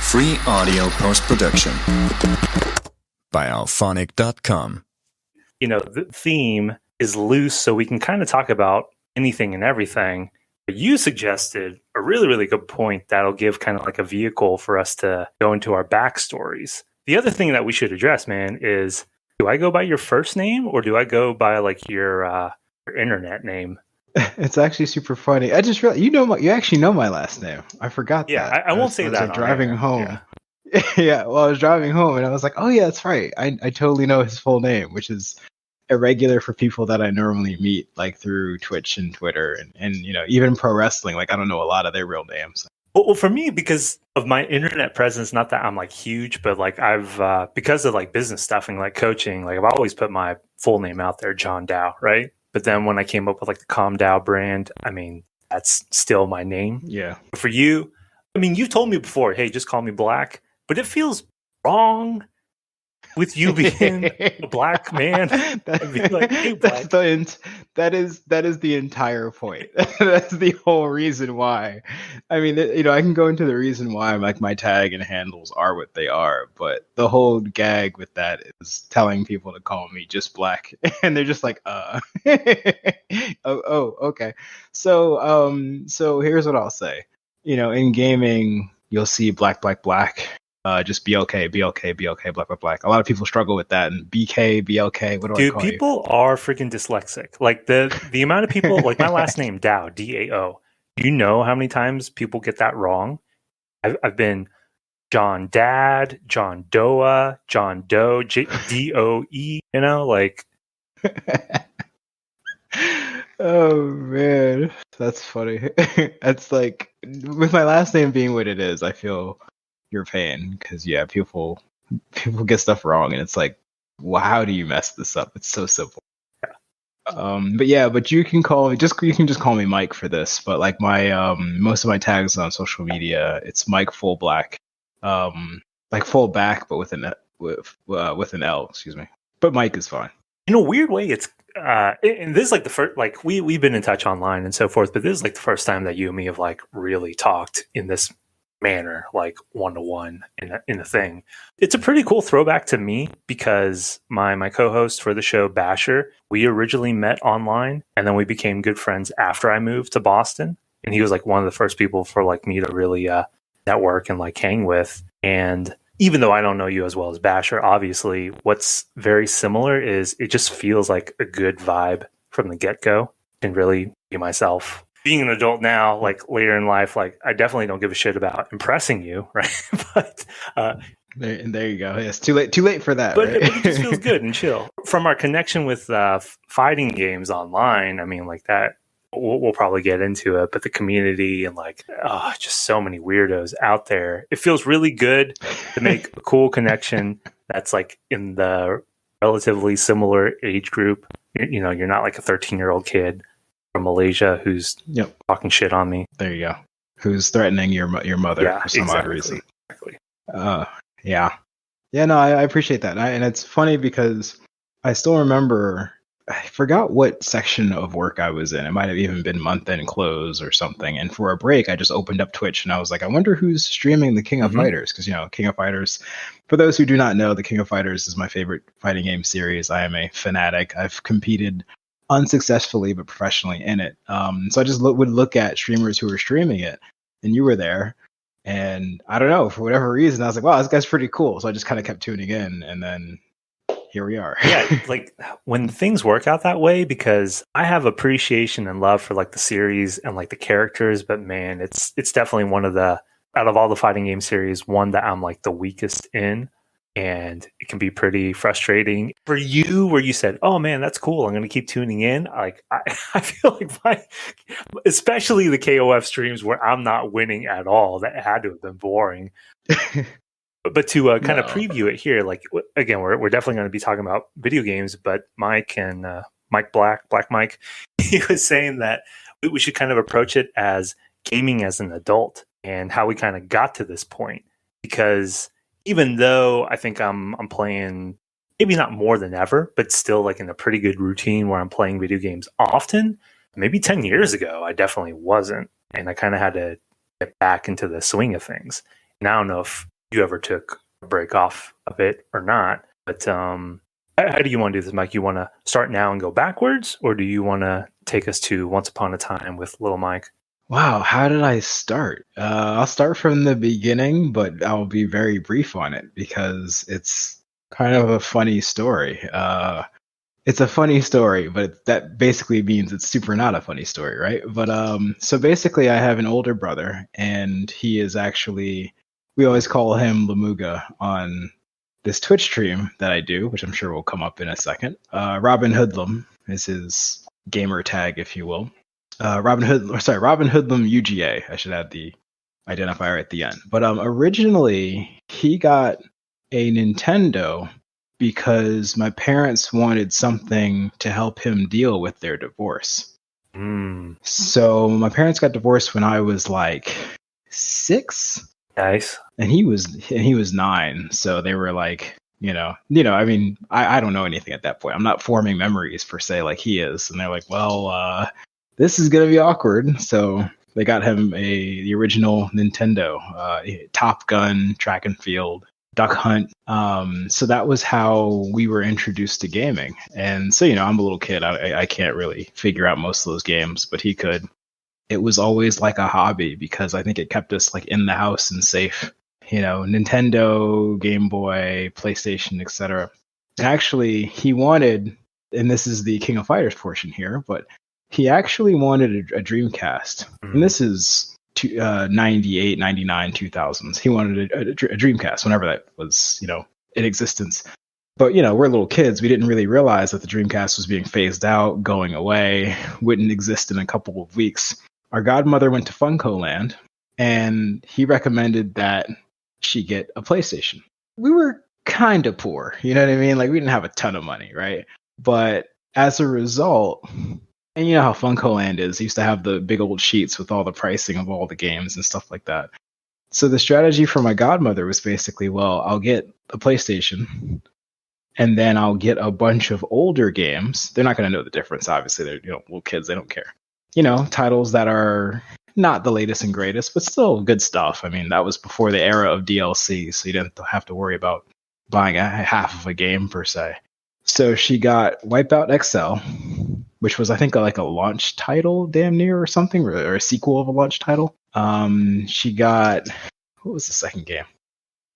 Free audio post-production by alphonic.com. You know, the theme is loose, so we can kind of talk about anything and everything. But you suggested a really, really good point that'll give kind of like a vehicle for us to go into our backstories. The other thing that we should address, man, is do I go by your first name or do I go by like your internet name? It's actually super funny. I just realized you actually know my last name. I forgot that. Yeah, I won't say that. I was driving home. Yeah. Yeah, well, I was driving home and I was like, oh yeah, that's right. I totally know his full name, which is irregular for people that I normally meet, like through Twitch and Twitter and you know, even pro wrestling. Like I don't know a lot of their real names. Well, for me, because of my internet presence, not that I'm like huge, but like I've because of like business stuff and like coaching, like I've always put my full name out there, John Dow, right? But then when I came up with like the Calm Dow brand, I mean, that's still my name. Yeah. For you, I mean, you've told me before, hey, just call me Black, but it feels wrong with you being a black man. I'd be like, hey, Black. That is the entire point. That's the whole reason why. I mean, you know, I can go into the reason why like my tag and handles are what they are, but the whole gag with that is telling people to call me just Black, and they're just like, oh, okay. So here's what I'll say. You know, in gaming, you'll see black. Just BLK, black. A lot of people struggle with that. And BK, BLK, what do I call you? Dude, people are freaking dyslexic. Like the amount of people, like my last name, Dow, D-A-O. You know how many times people get that wrong? I've been John Dad, John Doa, John Doe, D-O-E, you know, like. Oh, man. That's funny. That's like, with my last name being what it is, I feel your pain because yeah, people get stuff wrong and it's like, well, how do you mess this up? It's so simple. But you can just call me Mike for this. But like my most of my tags on social media, it's MIKEFULLBLACK, like full back, but with an L, excuse me. But Mike is fine. In a weird way, it's and this is like the first, like we've been in touch online and so forth, but this is like the first time that you and me have like really talked in this manner, like one-to-one in a thing. It's a pretty cool throwback to me because my co-host for the show, Basher, we originally met online and then we became good friends after I moved to Boston, and he was like one of the first people for like me to really network and like hang with. And even though I don't know you as well as Basher, obviously what's very similar is it just feels like a good vibe from the get-go and really be myself. Being an adult now, like later in life, like I definitely don't give a shit about impressing you, right? But there you go. Yes, too late for that. But right? it just feels good and chill. From our connection with fighting games online, I mean, like that, we'll probably get into it. But the community and like, just so many weirdos out there. It feels really good to make a cool connection that's like in the relatively similar age group. You know, you're not like a 13-year-old kid from Malaysia who's talking shit on me. There you go. Who's threatening your mother for some odd reason. Exactly. Yeah. No, I appreciate that. And it's funny because I still remember, I forgot what section of work I was in. It might have even been month-end close or something. And for a break, I just opened up Twitch and I was like, I wonder who's streaming the King of Fighters. Because, you know, King of Fighters, for those who do not know, the King of Fighters is my favorite fighting game series. I am a fanatic. I've competed unsuccessfully but professionally in it. So I just would look at streamers who were streaming it, and you were there, and I don't know, for whatever reason I was like, wow, this guy's pretty cool. So I just kind of kept tuning in, and then here we are. Yeah, like when things work out that way, because I have appreciation and love for like the series and like the characters, but man, it's definitely one of the, out of all the fighting game series, one that I'm like the weakest in. And it can be pretty frustrating for you where you said, oh man, that's cool, I'm going to keep tuning in. Like I feel like especially the KOF streams where I'm not winning at all, that had to have been boring. But to kind of preview it here, like again, we're definitely going to be talking about video games, but Mike and Black Mike, he was saying that we should kind of approach it as gaming as an adult and how we kind of got to this point. Because even though I think I'm playing maybe not more than ever, but still like in a pretty good routine where I'm playing video games often, maybe 10 years ago, I definitely wasn't. And I kind of had to get back into the swing of things. And I don't know if you ever took a break off of it or not. But how do you want to do this, Mike? You want to start now and go backwards, or do you want to take us to Once Upon a Time with Little Mike? Wow, how did I start? I'll start from the beginning, but I'll be very brief on it because it's kind of a funny story. It's a funny story, but that basically means it's super not a funny story, right? But so basically, I have an older brother, and he is actually, we always call him Lamuga on this Twitch stream that I do, which I'm sure will come up in a second. Robin Hoodlum is his gamer tag, if you will. Robin Hoodlum UGA. I should add the identifier at the end. But originally, he got a Nintendo because my parents wanted something to help him deal with their divorce. So my parents got divorced when I was like 6. Nice. And he was 9. So they were like, I mean, I don't know anything at that point. I'm not forming memories per se like he is. And they're like, well, this is gonna be awkward. So they got him the original Nintendo, Top Gun, Track and Field, Duck Hunt. So that was how we were introduced to gaming. And so, I'm a little kid. I can't really figure out most of those games, but he could. It was always like a hobby because I think it kept us like in the house and safe. Nintendo, Game Boy, PlayStation, etc. Actually, he wanted, and this is the King of Fighters portion here, but he actually wanted a Dreamcast. And this is 98, 99, 2000s. He wanted a Dreamcast whenever that was, in existence. But, we're little kids. We didn't really realize that the Dreamcast was being phased out, going away, wouldn't exist in a couple of weeks. Our godmother went to Funko Land, and he recommended that she get a PlayStation. We were kind of poor, you know what I mean? Like, we didn't have a ton of money, right? But as a result, and you know how Funko Land is, used to have the big old sheets with all the pricing of all the games and stuff like that. So the strategy for my godmother was basically, well, I'll get a PlayStation, and then I'll get a bunch of older games. They're not going to know the difference, obviously. They're little kids, they don't care. Titles that are not the latest and greatest, but still good stuff. I mean, that was before the era of DLC, so you didn't have to worry about buying a half of a game per se. So she got Wipeout XL, which was, I think, like a launch title damn near or something, or a sequel of a launch title. She got, what was the second game?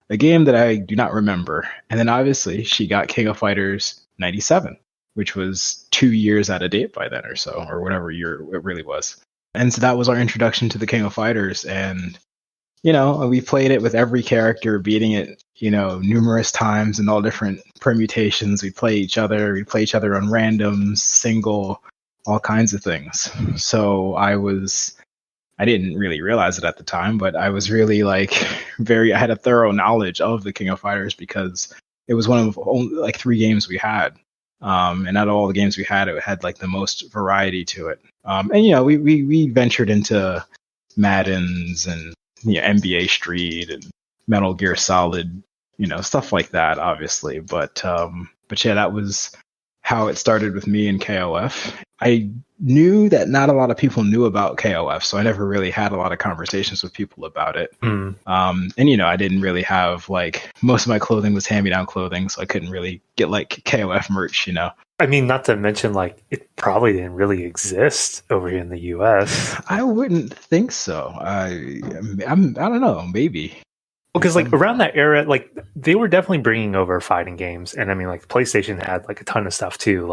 A game that I do not remember. And then obviously she got King of Fighters 97, which was 2 years out of date by then or so, or whatever year it really was. And so that was our introduction to the King of Fighters. And, we played it with every character, beating it, numerous times in all different permutations. We'd play each other on randoms, single, all kinds of things. So I didn't really realize it at the time, but I was really I had a thorough knowledge of the King of Fighters because it was one of only 3 games we had. And out of all the games we had, it had like the most variety to it. And we ventured into Maddens and NBA Street and Metal Gear Solid, stuff like that, obviously. But yeah, that was how it started with me and KOF. I knew that not a lot of people knew about KOF, so I never really had a lot of conversations with people about it. And I didn't really have most of my clothing was hand-me-down clothing, so I couldn't really get KOF merch, I mean, not to mention it probably didn't really exist over here in the US. I wouldn't think so. I don't know, maybe. Because around that era, they were definitely bringing over fighting games, and I mean, PlayStation had a ton of stuff too.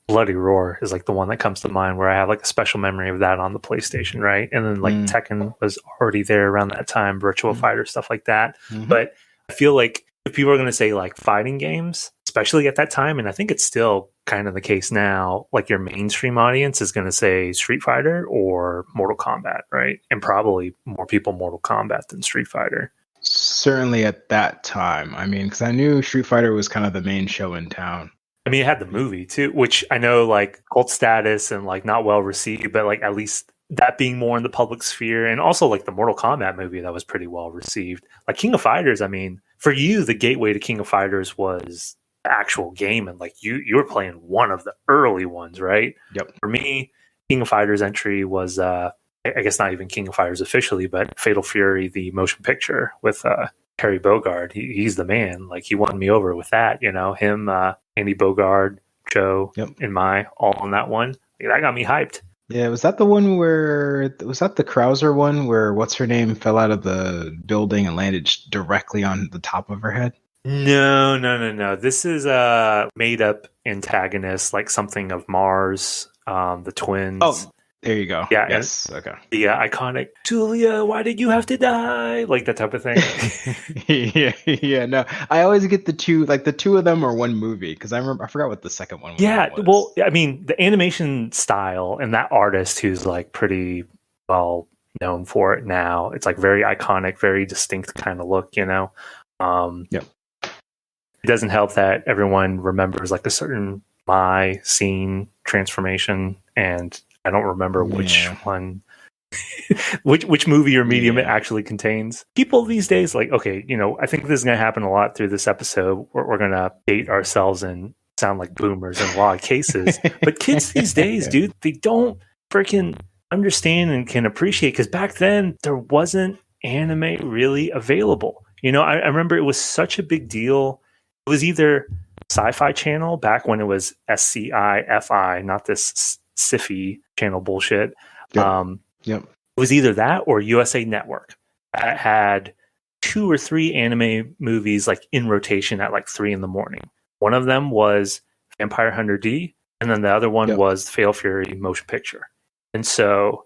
Bloody Roar is the one that comes to mind, where I have a special memory of that on the PlayStation, right? And then Tekken was already there around that time, Virtual Fighter, stuff like that. But I feel like if people are going to say fighting games, especially at that time, and I think it's still kind of the case now, your mainstream audience is going to say Street Fighter or Mortal Kombat, right? And probably more people Mortal Kombat than Street Fighter. Certainly at that time. I mean, because I knew Street Fighter was kind of the main show in town. I mean, it had the movie too, which I know cult status and not well received, but at least that being more in the public sphere, and also the Mortal Kombat movie that was pretty well received. King of Fighters, I mean, for you, the gateway to King of Fighters was the actual game, and you were playing one of the early ones, right? Yep. For me, King of Fighters entry was I guess not even King of Fighters officially, but Fatal Fury, the motion picture with Terry Bogard. He's the man. Like, he won me over with that, you know, him, Andy Bogard, Joe, and all on that one. Like, that got me hyped. Yeah, was that the one where, was that the Krauser one where what's her name fell out of the building and landed directly on the top of her head? No. This is a made up antagonist, like something of Mars, the twins. Oh, there you go. Yeah. Yes. Okay. The iconic Julia, why did you have to die? Like that type of thing. Yeah. No, I always get the two of them are one movie because I forgot what the second one was. Yeah. Well, I mean, the animation style and that artist who's like pretty well known for it now. It's like very iconic, very distinct kind of look, you know. It doesn't help that everyone remembers like a certain scene transformation, and I don't remember which one, which movie or medium it actually contains. People these days, like, okay, you know, I think this is going to happen a lot through this episode. We're going to date ourselves and sound like boomers in a lot of cases. But kids these days, dude, they don't freaking understand and can appreciate, because back then there wasn't anime really available. You know, I remember it was such a big deal. It was either Sci-Fi Channel back when it was SCI-FI, not this SIFI channel bullshit. It was either that or USA Network that had 2 or 3 anime movies like in rotation at like 3 a.m. One of them was Vampire Hunter D, and then the other one was Fatal Fury motion picture. And so,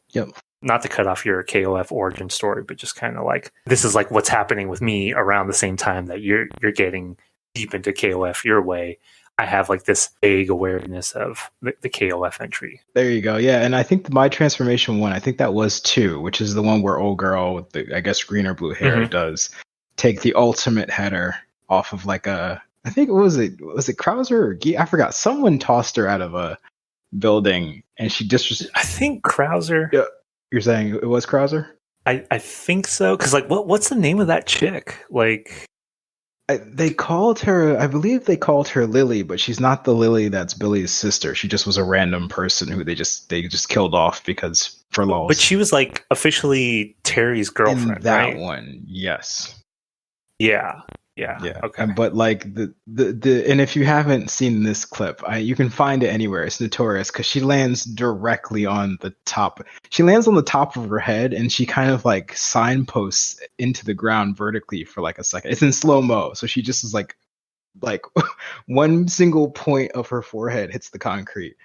not to cut off your KOF origin story, but just kind of like, this is like what's happening with me around the same time that you're getting deep into KOF your way. I have like this vague awareness of the KOF entry. There you go. Yeah, and I think my transformation one, I think that was 2, which is the one where old girl with the, I guess, green or blue hair does take the ultimate header off of like a, I think was it Krauser or I forgot. Someone tossed her out of a building and she just I think Krauser. Yeah, you're saying it was Krauser? I think so, because like what's the name of that chick? Like, they called her, I believe they called her Lily, but she's not the Lily that's Billy's sister. She just was a random person who they just killed off because for lols. But she was like officially Terry's girlfriend, in that right? one, yes. Yeah. Okay. But like the and if you haven't seen this clip, you can find it anywhere. It's notorious because she lands directly on the top. She lands on the top of her head, and she kind of like signposts into the ground vertically for like a second. It's in slow mo, so she just is like one single point of her forehead hits the concrete,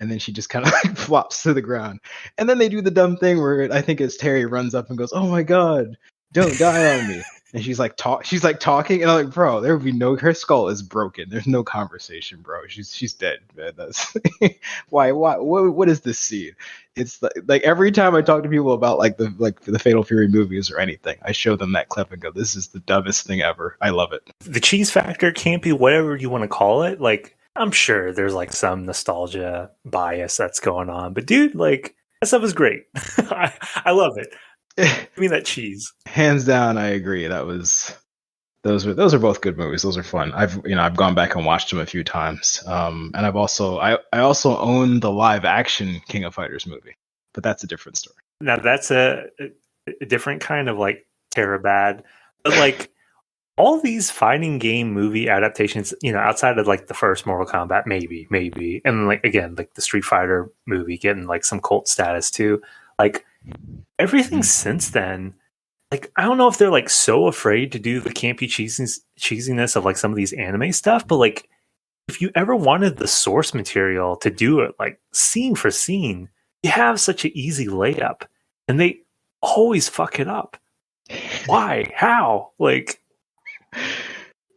and then she just kind of like flops to the ground. And then they do the dumb thing where I think it's Terry runs up and goes, "Oh my god, don't die on me." And she's like talking, and I'm like, bro, there would be no. Her skull is broken. There's no conversation, bro. She's dead, man. That's why. What is this scene? It's like every time I talk to people about like the Fatal Fury movies or anything, I show them that clip and go, "This is the dumbest thing ever." I love it. The cheese factor can't be whatever you want to call it. Like, I'm sure there's like some nostalgia bias that's going on, but dude, like, that stuff is great. I love it. Give me that cheese. Hands down, I agree. Those are both good movies. Those are fun. I've gone back and watched them a few times. And I also own the live action King of Fighters movie, but that's a different story. Now that's a different kind of like terror bad, but like all these fighting game movie adaptations, you know, outside of like the first Mortal Kombat, maybe, and like again, like the Street Fighter movie getting like some cult status too, like. Everything since then, like, I don't know if they're like so afraid to do the campy cheesiness of like some of these anime stuff, but like, if you ever wanted the source material to do it like scene for scene, you have such an easy layup, and they always fuck it up. Why? How? Like,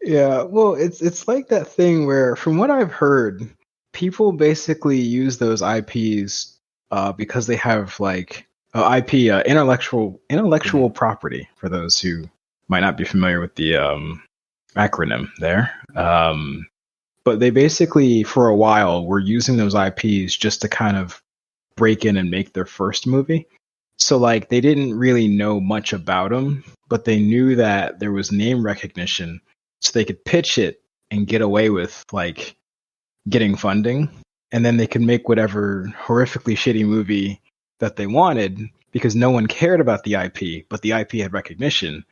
yeah, well, it's like that thing where, from what I've heard, people basically use those IPs because they have like. IP, intellectual property, for those who might not be familiar with the acronym there. But they basically, for a while, were using those IPs just to kind of break in and make their first movie. So, like, they didn't really know much about them, but they knew that there was name recognition, so they could pitch it and get away with, like, getting funding. And then they could make whatever horrifically shitty movie that they wanted, because no one cared about the IP, but the IP had recognition.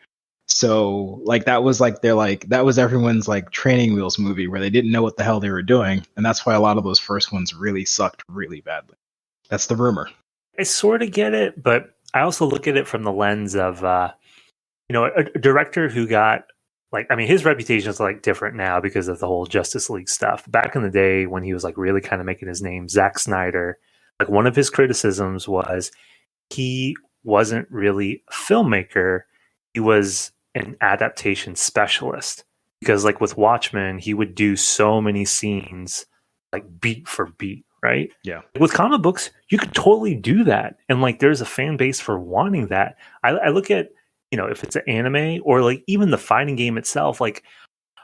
So like that was like that was everyone's like training wheels movie where they didn't know what the hell they were doing, and that's why a lot of those first ones really sucked really badly. That's the rumor. I sort of get it, but I also look at it from the lens of a director who got his reputation is like different now because of the whole Justice League stuff. Back in the day when he was like really kind of making his name, Zack Snyder, like one of his criticisms was he wasn't really a filmmaker. He was an adaptation specialist, because like with Watchmen, he would do so many scenes like beat for beat, right? Yeah. With comic books, you could totally do that. And like there's a fan base for wanting that. I look at, if it's an anime or like even the fighting game itself, like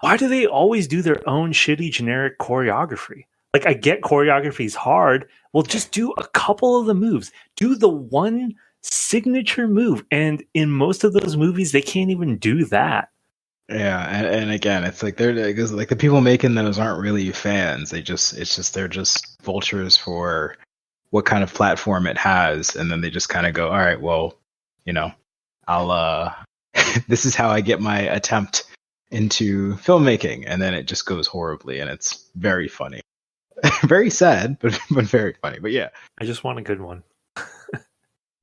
why do they always do their own shitty generic choreography? Like I get choreography is hard. Well, just do a couple of the moves. Do the one signature move, and in most of those movies they can't even do that. Yeah, and again, it's like because like the people making those aren't really fans. They're just vultures for what kind of platform it has, and then they just kind of go, all right, well, I'll this is how I get my attempt into filmmaking, and then it just goes horribly, and it's very funny, very sad, but very funny. But yeah, I just want a good one.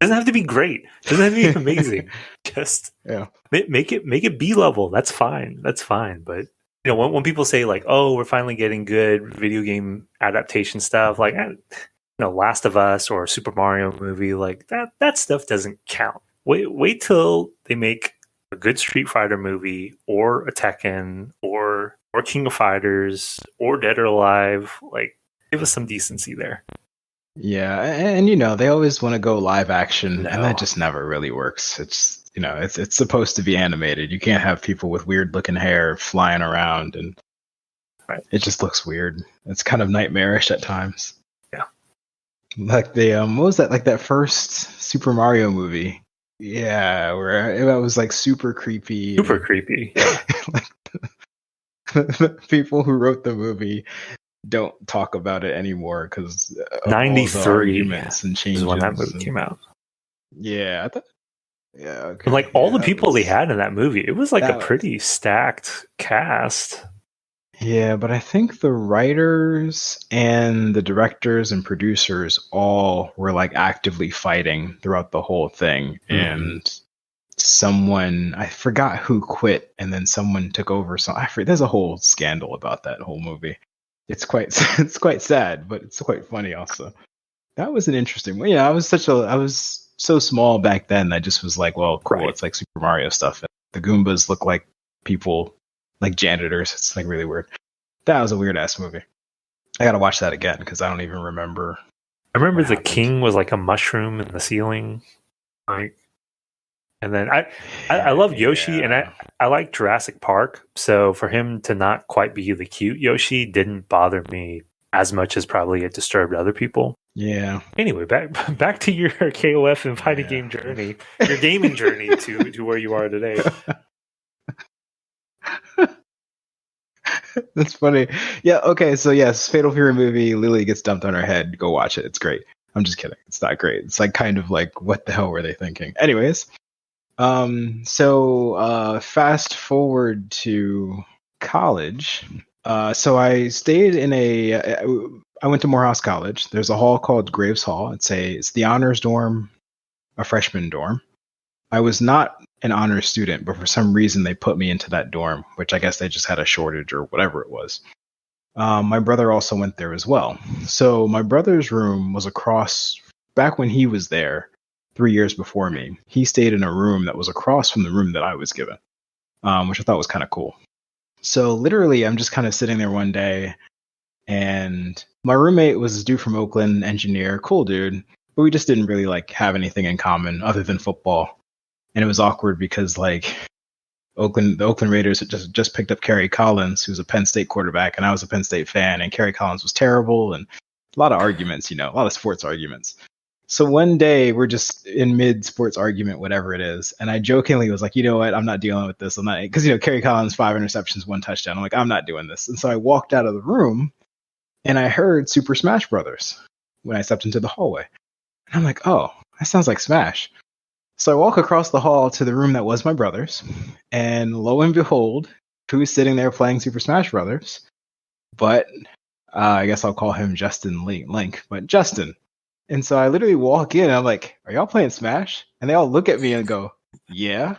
Doesn't have to be great. Doesn't have to be amazing. Just make it B level. That's fine. But when people say like, "Oh, we're finally getting good video game adaptation stuff," like Last of Us or Super Mario movie, like that stuff doesn't count. Wait till they make a good Street Fighter movie or a Tekken or King of Fighters or Dead or Alive. Like, give us some decency there. Yeah, and they always want to go live action, and that just never really works. It's it's supposed to be animated. You can't have people with weird looking hair flying around, and it just looks weird. It's kind of nightmarish at times. Yeah, like the what was that? Like that first Super Mario movie? Yeah, where it was like super creepy. Super creepy. Like the people who wrote the movie don't talk about it anymore because 93 arguments and changes is when that movie came out. Yeah, okay. And like all the people they had in that movie, it was like a pretty stacked cast. Yeah, but I think the writers and the directors and producers all were like actively fighting throughout the whole thing, and someone, I forgot who quit, and then someone took over. There's a whole scandal about that whole movie. It's quite sad, but it's quite funny also. That was an interesting one. Yeah, I was so small back then. I just was like, well, cool. Right. It's like Super Mario stuff. The Goombas look like people, like janitors. It's like really weird. That was a weird ass movie. I gotta watch that again because I don't even remember. I remember the king was like a mushroom in the ceiling, like. And then I love Yoshi, and I like Jurassic Park. So for him to not quite be the cute Yoshi didn't bother me as much as probably it disturbed other people. Yeah. Anyway, back to your KOF and fighting game journey, your gaming journey to where you are today. That's funny. Yeah. Okay. So yes, Fatal Fury movie. Lily gets dumped on her head. Go watch it. It's great. I'm just kidding. It's not great. It's like kind of like what the hell were they thinking? Anyways. So fast forward to college. So I stayed in I went to Morehouse College. There's a hall called Graves Hall. It's the honors dorm, a freshman dorm. I was not an honors student, but for some reason they put me into that dorm, which I guess they just had a shortage or whatever it was. My brother also went there as well. So my brother's room was across, back when he was there, 3 years before me, he stayed in a room that was across from the room that I was given, which I thought was kind of cool. So literally, I'm just kind of sitting there one day, and my roommate was this dude from Oakland, engineer, cool dude, but we just didn't really like have anything in common other than football. And it was awkward because like the Oakland Raiders had just picked up Kerry Collins, who's a Penn State quarterback, and I was a Penn State fan, and Kerry Collins was terrible, and a lot of arguments, a lot of sports arguments. So one day we're just in mid sports argument, whatever it is. And I jokingly was like, you know what? I'm not dealing with this. I'm not, because, Kerry Collins, 5 interceptions, 1 touchdown. I'm like, I'm not doing this. And so I walked out of the room and I heard Super Smash Brothers when I stepped into the hallway. And I'm like, oh, that sounds like Smash. So I walk across the hall to the room that was my brother's, and lo and behold, who's sitting there playing Super Smash Brothers? But I guess I'll call him Justin Link, but Justin. And so I literally walk in and I'm like, "Are y'all playing Smash?" And they all look at me and go, "Yeah."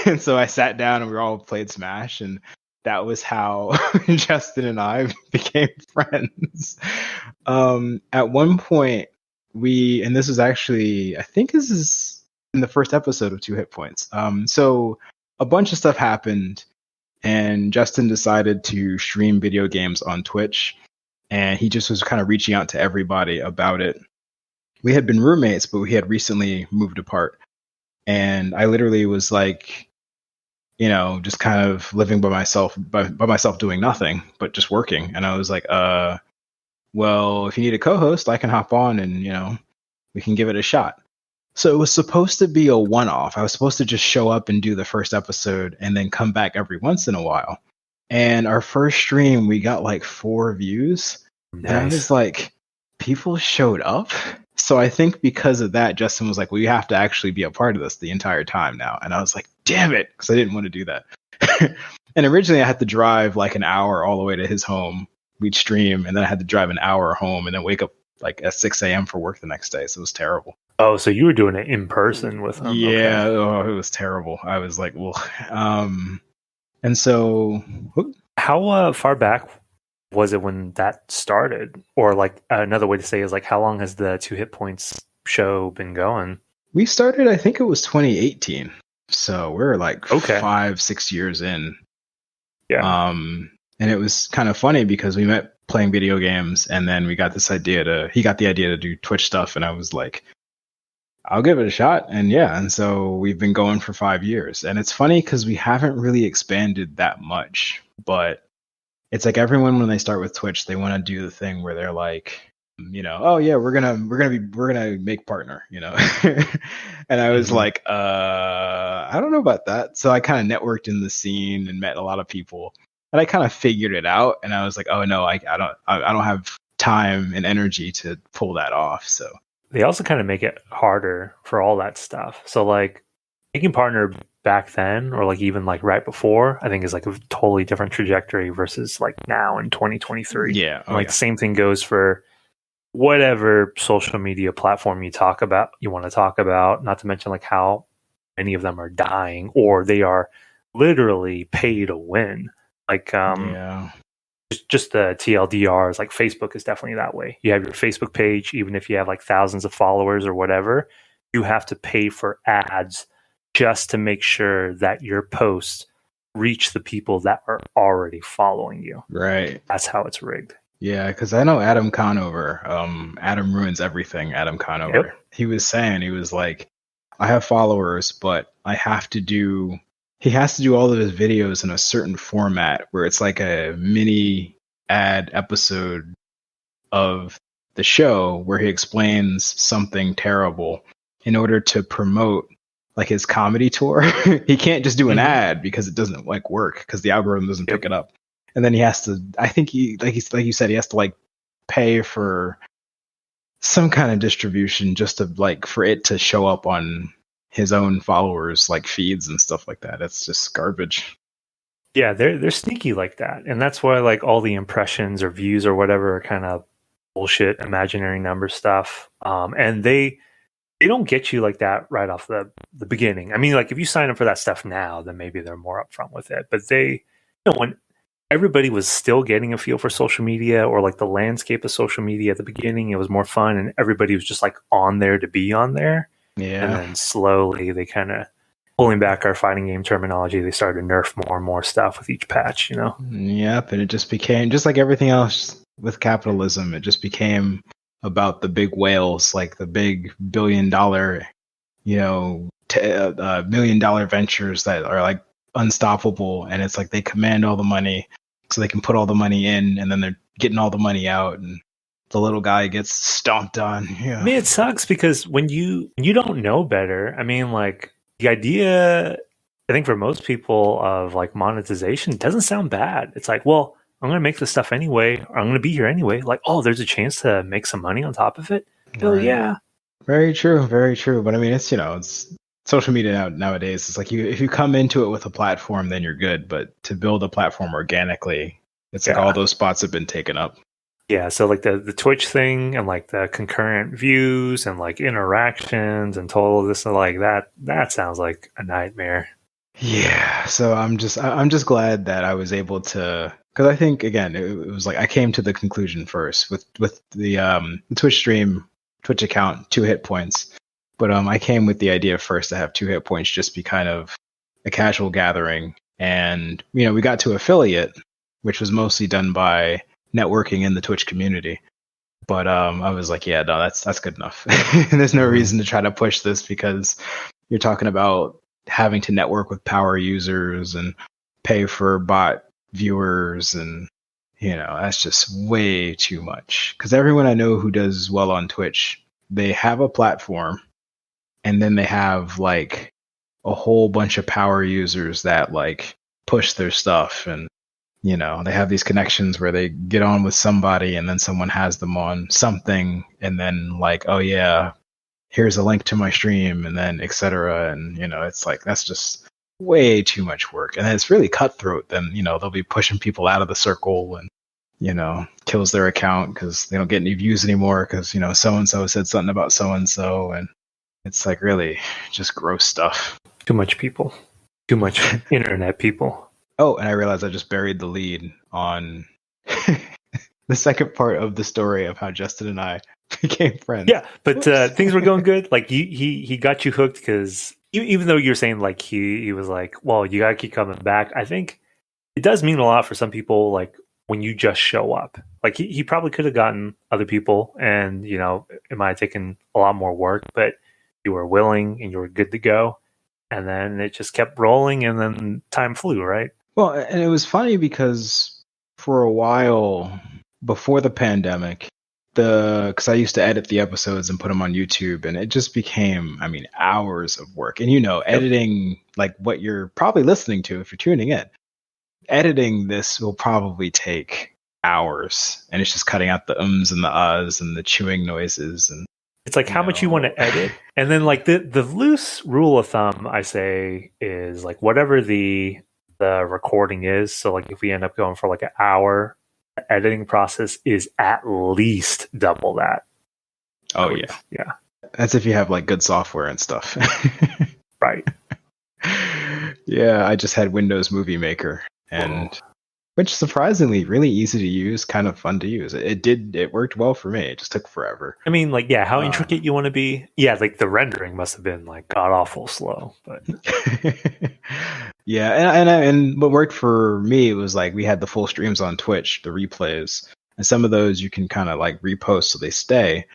And so I sat down and we all played Smash, and that was how Justin and I became friends. At one point, and this was actually, I think this is in the first episode of Two Hit Points. So a bunch of stuff happened, and Justin decided to stream video games on Twitch, and he just was kind of reaching out to everybody about it. We had been roommates, but we had recently moved apart. And I literally was like, just kind of living by myself doing nothing, but just working. And I was like, well, if you need a co-host, I can hop on and, we can give it a shot. So it was supposed to be a one-off. I was supposed to just show up and do the first episode and then come back every once in a while. And our first stream, we got like 4 views. Nice. And I was like, people showed up. So I think because of that, Justin was like, well, you have to actually be a part of this the entire time now. And I was like, damn it, because I didn't want to do that. And originally I had to drive like an hour all the way to his home. We'd stream, and then I had to drive an hour home and then wake up like at 6 a.m. for work the next day. So it was terrible. Oh, so you were doing it in person with him? Yeah, okay. It was terrible. I was like, well, and so... How far back was it when that started? Or like another way to say is like, how long has the Two Hit Points show been going? We started, I think it was 2018. So we're like 5-6 years in. Yeah. And it was kind of funny because we met playing video games, and then we got he got the idea to do Twitch stuff, and I was like, I'll give it a shot. And so we've been going for 5 years. And it's funny because we haven't really expanded that much, but it's like everyone, when they start with Twitch, they want to do the thing where they're like, oh yeah, we're gonna make partner, And I was like, I don't know about that. So I kind of networked in the scene and met a lot of people, and I kind of figured it out. And I was like, oh no, I don't have time and energy to pull that off. So they also kind of make it harder for all that stuff. So like making partner back then, or like even like right before, I think is like a totally different trajectory versus like now in 2023. Yeah. And the same thing goes for whatever social media platform you want to talk about, not to mention like how many of them are dying or they are literally pay to win. Like, just the TLDRs, like Facebook is definitely that way. You have your Facebook page, even if you have like thousands of followers or whatever, you have to pay for ads just to make sure that your posts reach the people that are already following you. Right. That's how it's rigged. Yeah, because I know Adam Conover, Adam Ruins Everything, Adam Conover. Yep. He was like, I have followers, but he has to do all of his videos in a certain format where it's like a mini ad episode of the show where he explains something terrible in order to promote like his comedy tour. He can't just do an ad because it doesn't like work because the algorithm doesn't pick it up. And then he has to, I think like you said, he has to like pay for some kind of distribution just to like for it to show up on his own followers like feeds and stuff like that. It's just garbage. Yeah, they're sneaky like that. And that's why like all the impressions or views or whatever are kind of bullshit imaginary number stuff. And they don't get you like that right off the beginning. I mean, like if you sign up for that stuff now, then maybe they're more upfront with it. But when everybody was still getting a feel for social media or like the landscape of social media at the beginning, it was more fun and everybody was just like on there to be on there. Yeah. And then slowly they kind of pulling back our fighting game terminology. They started to nerf more and more stuff with each patch, Yep. And it just became just like everything else with capitalism. It just became about the big whales, like the big $1 billion, $1 million ventures that are like unstoppable. And it's like they command all the money so they can put all the money in and then they're getting all the money out and the little guy gets stomped on. Yeah. I mean, it sucks because when you don't know better, I mean, like the idea, I think for most people of like monetization doesn't sound bad. It's like, well, I'm going to make this stuff anyway, or I'm going to be here anyway. Like, oh, there's a chance to make some money on top of it. Oh, yeah. Very true. Very true. But I mean, it's social media nowadays, it's like if you come into it with a platform, then you're good. But to build a platform organically, it's like all those spots have been taken up. Yeah, so like the Twitch thing and like the concurrent views and like interactions and total this and like that sounds like a nightmare. Yeah, so I'm just glad that I was able to, because I think again it was like I came to the conclusion first with the Twitch stream, Twitch account, 2HitPoints, but I came with the idea first to have 2HitPoints just be kind of a casual gathering, and we got to affiliate, which was mostly done by networking in the Twitch community. But I was like, yeah, no, that's good enough. There's no reason to try to push this because you're talking about having to network with power users and pay for bot viewers, and that's just way too much. Because everyone I know who does well on Twitch, they have a platform, and then they have like a whole bunch of power users that like push their stuff, and they have these connections where they get on with somebody and then someone has them on something, and then like, oh yeah, here's a link to my stream, and then etc. And it's like that's just way too much work, and it's really cutthroat. Then they'll be pushing people out of the circle, and kills their account because they don't get any views anymore because so and so said something about so and so, and it's like really just gross stuff. Too much people, too much internet people. Oh, and I realized I just buried the lead on the second part of the story of how Justin and I became friends. Yeah, but things were going good. Like he got you hooked because even though you're saying like he was like, well, you gotta keep coming back. I think it does mean a lot for some people. Like when you just show up, like he probably could have gotten other people, and it might have taken a lot more work, but you were willing and you were good to go, and then it just kept rolling, and then time flew, right? Well, and it was funny because for a while before the pandemic, because I used to edit the episodes and put them on YouTube, and it just became, hours of work. And editing like what you're probably listening to if you're tuning in, editing this will probably take hours, and it's just cutting out the ums and the ahs and the chewing noises, and it's like how much you want to edit. And then like the loose rule of thumb I say is like whatever the recording is. So like if we end up going for like an hour, the editing process is at least double that. Oh yeah. Yeah. That's if you have like good software and stuff. Right. Yeah, I just had Windows Movie Maker, and which surprisingly really easy to use, kind of fun to use. It worked well for me. It just took forever. Like, yeah, how intricate you want to be. Yeah, like the rendering must have been like god awful slow, but yeah, and what worked for me was like we had the full streams on Twitch, the replays, and some of those you can kind of like repost so they stay.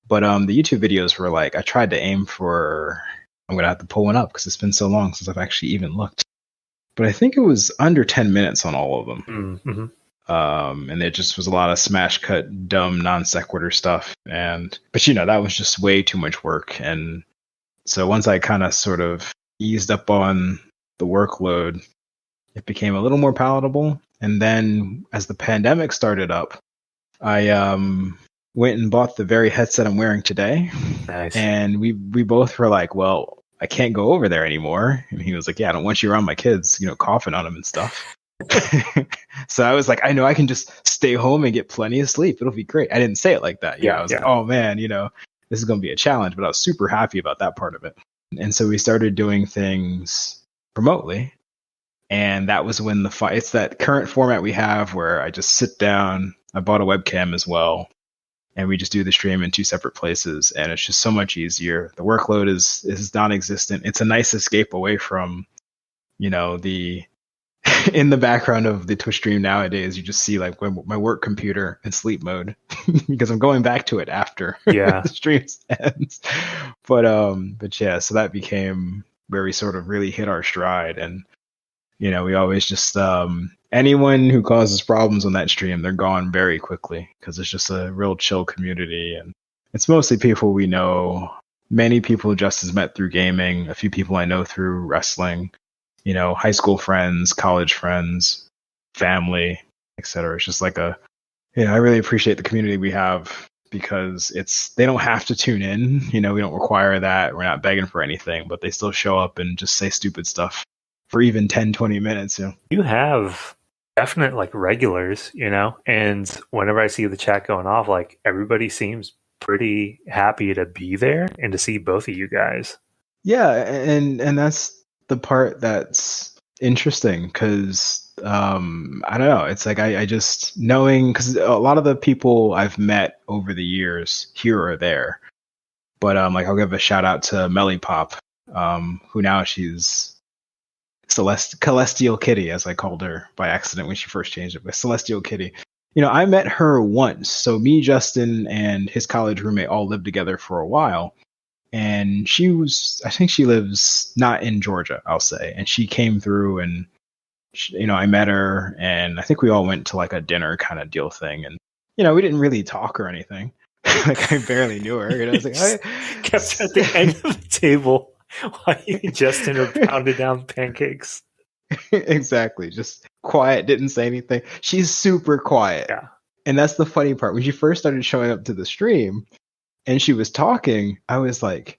But the YouTube videos were like I tried to aim for. I'm gonna have to pull one up because it's been so long since I've actually even looked. But I think it was under 10 minutes on all of them. Mm-hmm. And it just was a lot of smash cut, dumb, non sequitur stuff. But that was just way too much work. And so once I kind of sort of eased up on the workload, it became a little more palatable. And then as the pandemic started up, I went and bought the very headset I'm wearing today. Nice. And we both were like, well, I can't go over there anymore. And he was like, yeah, I don't want you around my kids, coughing on them and stuff. So I was like, I know I can just stay home and get plenty of sleep. It'll be great. I didn't say it like that. I was like, oh man, this is going to be a challenge, but I was super happy about that part of it. And so we started doing things remotely. And that was when it's that current format we have where I just sit down. I bought a webcam as well. And we just do the stream in two separate places, and it's just so much easier. The workload is non-existent. It's a nice escape away from, the in the background of the Twitch stream nowadays. You just see like my work computer in sleep mode because I'm going back to it after the stream ends. But yeah, so that became where we sort of really hit our stride, and we always just anyone who causes problems on that stream, they're gone very quickly because it's just a real chill community, and it's mostly people we know. Many people Justin's met through gaming, a few people I know through wrestling, high school friends, college friends, family, etc. It's just like I really appreciate the community we have, because they don't have to tune in. We don't require that. We're not begging for anything, but they still show up and just say stupid stuff for even 10, 20 minutes. You have definite like regulars, and whenever I see the chat going off, like everybody seems pretty happy to be there and to see both of you guys. Yeah, and that's the part that's interesting because I don't know. It's like I just knowing, because a lot of the people I've met over the years here or there, but like I'll give a shout out to Melly Pop, who now she's Celestial Kitty, as I called her by accident when she first changed it, but Celestial Kitty. I met her once. So me, Justin, and his college roommate all lived together for a while. And I think she lives not in Georgia, I'll say. And she came through and, I met her, and I think we all went to like a dinner kind of deal thing. And, we didn't really talk or anything. Like I barely knew her. I was like, kept at the end of the table while you and Justin are pounding down pancakes. Exactly. Just quiet, didn't say anything. She's super quiet. Yeah. And that's the funny part. When she first started showing up to the stream and she was talking, I was like,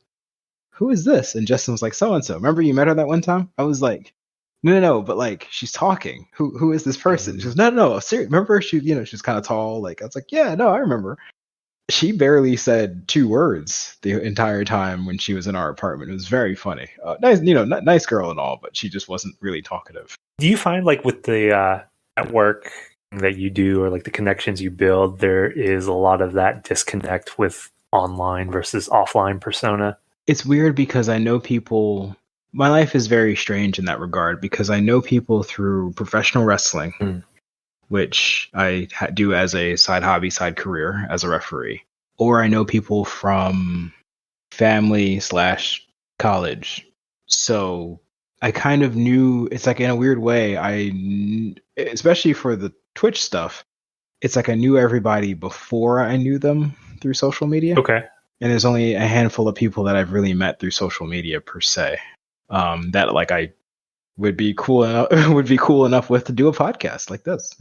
who is this? And Justin was like, so-and-so. Remember you met her that one time? I was like, no, but like she's talking. Who is this person? She goes, no, seriously. Remember she's kind of tall. Like I was like, yeah, no, I remember. She barely said 2 words the entire time when she was in our apartment. It was very funny. Nice, nice girl and all, but she just wasn't really talkative. Do you find like with the network that you do or like the connections you build, there is a lot of that disconnect with online versus offline persona? It's weird because I know people. My life is very strange in that regard because I know people through professional wrestling, which I do as a side hobby, side career as a referee. Or I know people from family/college. So I kind of knew, it's like in a weird way, especially for the Twitch stuff, it's like I knew everybody before I knew them through social media. Okay. And there's only a handful of people that I've really met through social media per se, that like I would be cool enough with to do a podcast like this.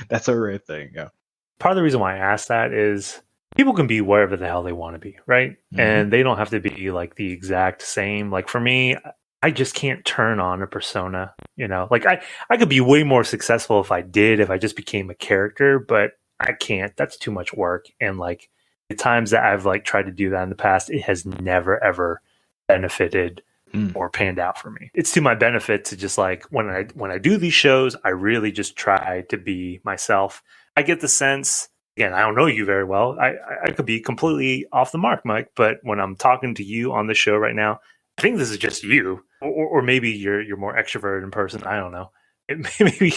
That's a rare thing. Yeah. Part of the reason why I asked that is people can be wherever the hell they want to be, right? Mm-hmm. And they don't have to be like the exact same. Like for me, I just can't turn on a persona, like I could be way more successful if I just became a character, but I can't. That's too much work. And like the times that I've like tried to do that in the past, it has never ever benefited or panned out for me. It's to my benefit to just like when I do these shows, I really just try to be myself. I get the sense, again, I don't know you very well. I could be completely off the mark, Mike, but when I'm talking to you on the show right now, I think this is just you, or maybe you're more extroverted in person. I don't know.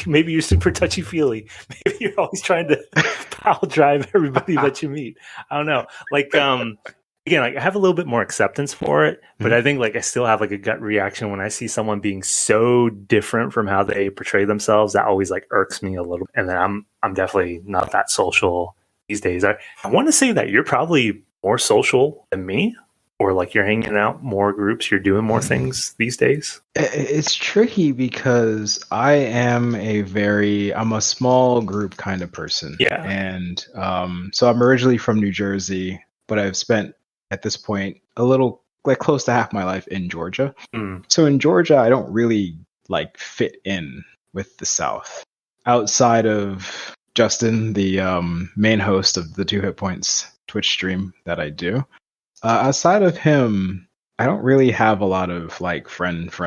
Maybe you're super touchy feely. Maybe you're always trying to pile drive everybody that you meet. I don't know. Like again, like I have a little bit more acceptance for it, but I think like I still have like a gut reaction when I see someone being so different from how they portray themselves. That always like irks me a little. And then I'm definitely not that social these days. I want to say that you're probably more social than me, or like you're hanging out more groups, you're doing more things these days. It's tricky because I'm a small group kind of person. Yeah. And so I'm originally from New Jersey, but I've spent at this point a little like close to half my life in Georgia. So in Georgia, I don't really like fit in with the South. Outside of Justin, the main host of the 2HitPoints Twitch stream that I do, outside of him, I don't really have a lot of like friends.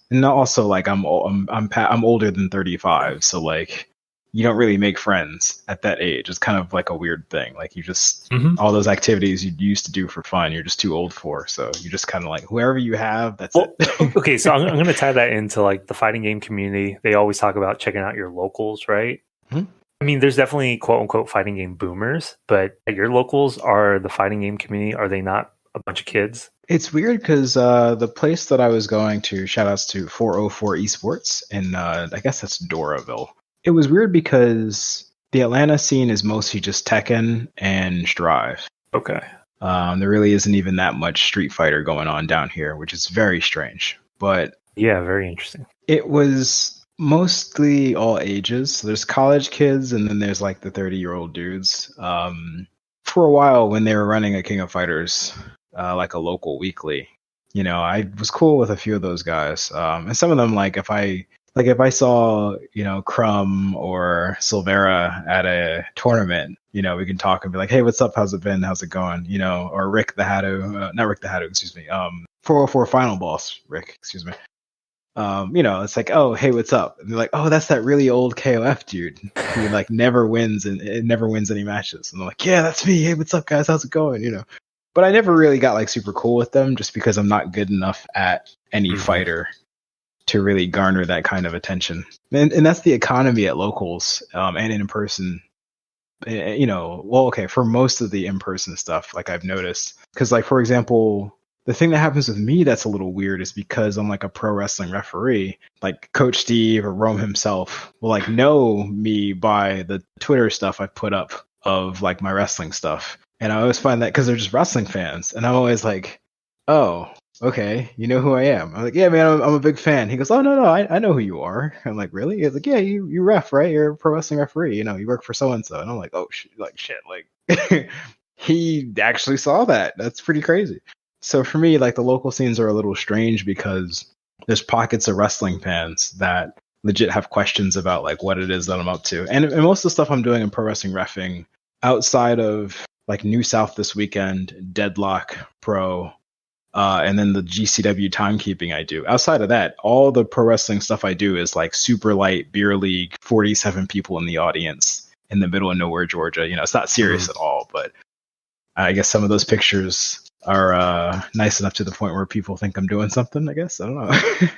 And also like I'm older than 35, so like you don't really make friends at that age. It's kind of like a weird thing. Like you just all those activities you used to do for fun, you're just too old for. So you just kind of like whoever you have, that's it. Okay, so I'm going to tie that into like the fighting game community. They always talk about checking out your locals, right? I mean, there's definitely quote unquote fighting game boomers, but your locals are the fighting game community. Are they not a bunch of kids? It's weird because the place that I was going to, shout outs to 404 Esports, and I guess that's Doraville. It was weird because the Atlanta scene is mostly just Tekken and Strive. Okay. There really isn't even that much Street Fighter going on down here, which is very strange. But yeah, very interesting. It was Mostly all ages. So there's college kids, and then there's like the 30-year-old dudes. For a while, when they were running a King of Fighters, like a local weekly, I was cool with a few of those guys. And some of them, if I saw, Crumb or Silvera at a tournament, we can talk and be like, hey, what's up? How's it been? How's it going? Or Rick the Hatto, not Rick the Hatto, excuse me. 404 Final Boss, Rick, excuse me. It's like, oh, hey, what's up? And they're like, oh, that's that really old KOF dude who like never wins and it never wins any matches. And they're like, yeah, that's me. Hey, what's up, guys? How's it going? But I never really got like super cool with them just because I'm not good enough at any fighter to really garner that kind of attention. And that's the economy at locals and in person. For most of the in-person stuff, like I've noticed, because like, for example, the thing that happens with me that's a little weird is because I'm like a pro wrestling referee, like Coach Steve or Rome himself will like know me by the Twitter stuff I put up of like my wrestling stuff. And I always find that because they're just wrestling fans. And I'm always like, oh, okay, you know who I am. I'm like, yeah, man, I'm a big fan. He goes, oh, no, I know who you are. I'm like, really? He's like, yeah, you ref, right? You're a pro wrestling referee. You work for so-and-so. And I'm like, oh, shit. He actually saw that. That's pretty crazy. So for me, like the local scenes are a little strange because there's pockets of wrestling fans that legit have questions about like what it is that I'm up to. And most of the stuff I'm doing in pro wrestling reffing outside of like New South this weekend, Deadlock Pro, and then the GCW timekeeping I do. Outside of that, all the pro wrestling stuff I do is like super light beer league, 47 people in the audience in the middle of nowhere, Georgia. It's not serious at all, but I guess some of those pictures are nice enough to the point where people think I'm doing something, I guess. I don't know.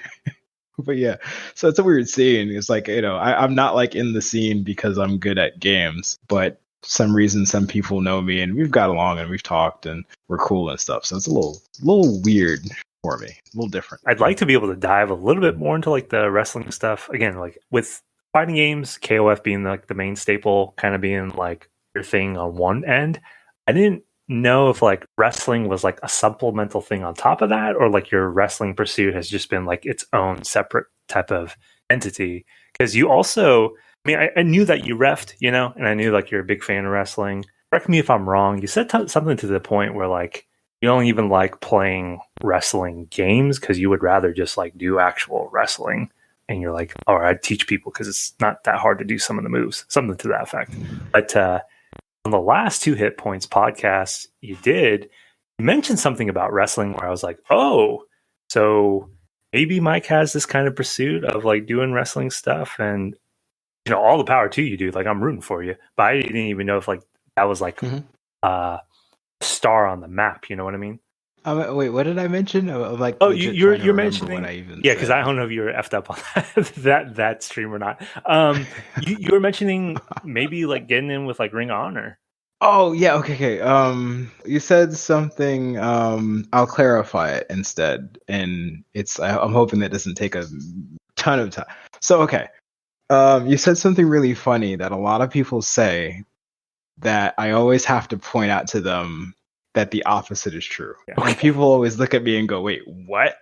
But yeah, so it's a weird scene. It's like, I'm not like in the scene because I'm good at games, but some reason some people know me and we've got along and we've talked and we're cool and stuff. So it's a little weird for me, a little different. I'd like to be able to dive a little bit more into like the wrestling stuff. Again, like with fighting games, KOF being like the main staple, kind of being like your thing on one end. I didn't know if like wrestling was like a supplemental thing on top of that, or like your wrestling pursuit has just been like its own separate type of entity. Because you also, I knew that you reffed, and I knew like you're a big fan of wrestling. Correct me if I'm wrong. You said something to the point where like you don't even like playing wrestling games because you would rather just like do actual wrestling. And you're like, all right, I'd teach people because it's not that hard to do some of the moves, something to that effect. But on the last TwoHitPoints podcast you mentioned something about wrestling where I was like, oh, so maybe Mike has this kind of pursuit of like doing wrestling stuff, and all the power to you, dude. Like I'm rooting for you, but I didn't even know if like that was like a star on the map. You know what I mean? Wait, what did I mention? Like, oh, you're mentioning, yeah, because I don't know if you were effed up on that stream or not. You were mentioning maybe like getting in with like Ring of Honor. Oh yeah, okay. You said something. I'll clarify it instead, and I'm hoping that doesn't take a ton of time. So okay, you said something really funny that a lot of people say that I always have to point out to them that the opposite is true. Yeah. Okay. People always look at me and go, wait, what?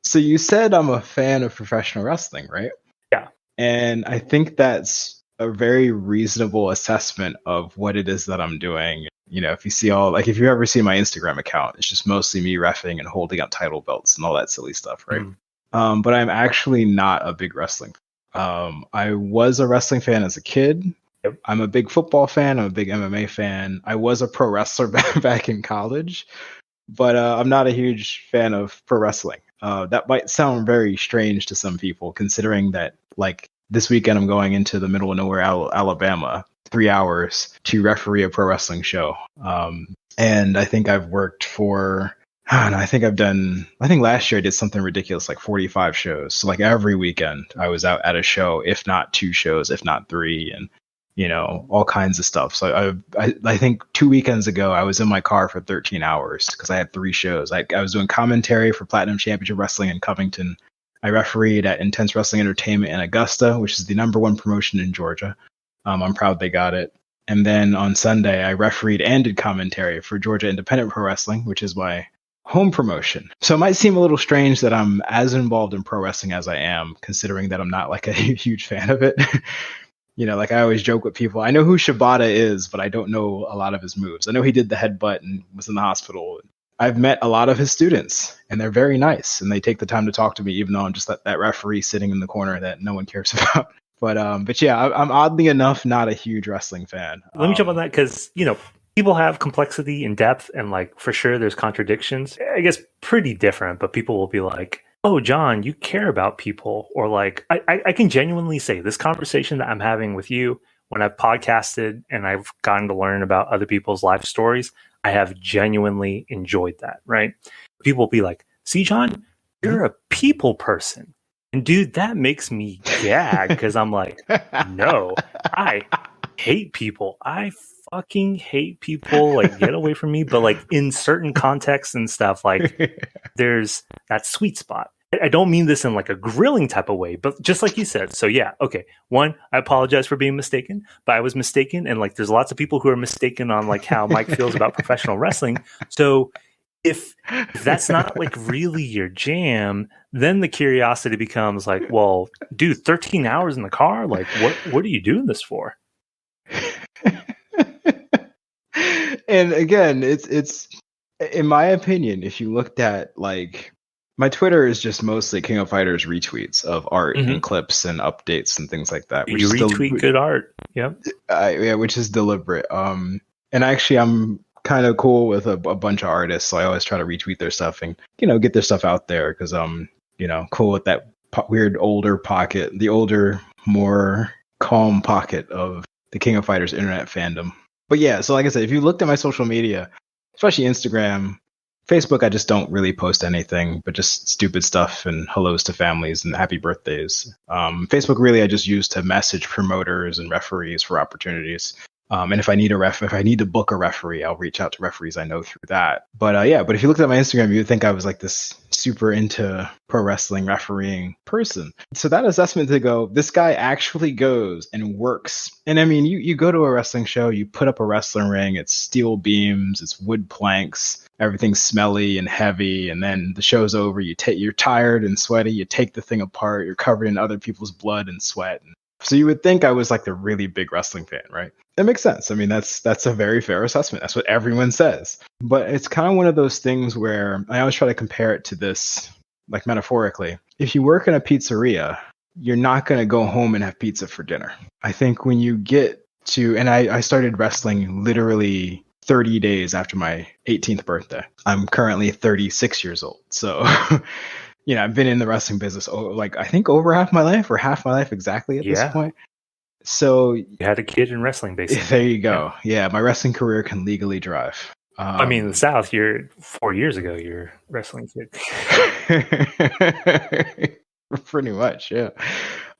So you said I'm a fan of professional wrestling, right? Yeah. And I think that's a very reasonable assessment of what it is that I'm doing. If you see if you ever see my Instagram account, it's just mostly me reffing and holding up title belts and all that silly stuff, right? But I'm actually not a big wrestling fan. I was a wrestling fan as a kid. Yep. I'm a big football fan. I'm a big MMA fan. I was a pro wrestler back in college, but I'm not a huge fan of pro wrestling. That might sound very strange to some people, considering that like this weekend I'm going into the middle of nowhere, Alabama, 3 hours to referee a pro wrestling show. And I think I've worked for, I think last year I did something ridiculous, like 45 shows. So like every weekend I was out at a show, if not 2 shows, if not 3, and all kinds of stuff. So I think 2 weekends ago, I was in my car for 13 hours because I had 3 shows. I was doing commentary for Platinum Championship Wrestling in Covington. I refereed at Intense Wrestling Entertainment in Augusta, which is the #1 promotion in Georgia. I'm proud they got it. And then on Sunday, I refereed and did commentary for Georgia Independent Pro Wrestling, which is my home promotion. So it might seem a little strange that I'm as involved in pro wrestling as I am, considering that I'm not like a huge fan of it. Like I always joke with people, I know who Shibata is, but I don't know a lot of his moves. I know he did the headbutt and was in the hospital. I've met a lot of his students, and they're very nice, and they take the time to talk to me, even though I'm just that referee sitting in the corner that no one cares about. But yeah, I'm oddly enough not a huge wrestling fan. Let me jump on that because, people have complexity and depth, and like for sure there's contradictions. I guess pretty different, but people will be like, oh, John, you care about people. Or like, I can genuinely say this conversation that I'm having with you when I've podcasted and I've gotten to learn about other people's life stories, I have genuinely enjoyed that, right? People will be like, see, John, you're a people person. And dude, that makes me gag because I'm like, no, I hate people. I fucking hate people. Like, get away from me. But like in certain contexts and stuff, like there's that sweet spot. I don't mean this in like a grilling type of way, but just like you said. So yeah, okay. One, I apologize for being mistaken, but I was mistaken. And like, there's lots of people who are mistaken on like how Mike feels about professional wrestling. So if that's not like really your jam, then the curiosity becomes like, well, dude, 13 hours in the car. Like what are you doing this for? And again, it's in my opinion, if you looked at like, my Twitter is just mostly King of Fighters retweets of art and clips and updates and things like that. You retweet good art. Yep. Yeah, which is deliberate. And actually, I'm kind of cool with a bunch of artists, so I always try to retweet their stuff and get their stuff out there because I'm cool with that weird older pocket, the older, more calm pocket of the King of Fighters internet fandom. But yeah, so like I said, if you looked at my social media, especially Instagram, Facebook, I just don't really post anything, but just stupid stuff and hellos to families and happy birthdays. Facebook, really, I just use to message promoters and referees for opportunities. And if I need to book a referee, I'll reach out to referees I know through that. But yeah, but if you looked at my Instagram, you would think I was like this super into pro wrestling refereeing person. So that assessment to go, this guy actually goes and works. And I mean, you go to a wrestling show, you put up a wrestling ring, it's steel beams, it's wood planks, everything's smelly and heavy. And then the show's over, you're tired and sweaty, you take the thing apart, you're covered in other people's blood and sweat. So you would think I was like the really big wrestling fan, right? That makes sense. I mean, that's a very fair assessment. That's what everyone says. But it's kind of one of those things where I always try to compare it to this, like metaphorically. If you work in a pizzeria, you're not going to go home and have pizza for dinner. I think when you get to, and I started wrestling literally 30 days after my 18th birthday. I'm currently 36 years old. So I've been in the wrestling business, I think over half my life or half my life exactly at this point. So you had a kid in wrestling, basically. There you go. Yeah, my wrestling career can legally drive. I mean, in the South, 4 years ago, you're wrestling kid. Pretty much, yeah.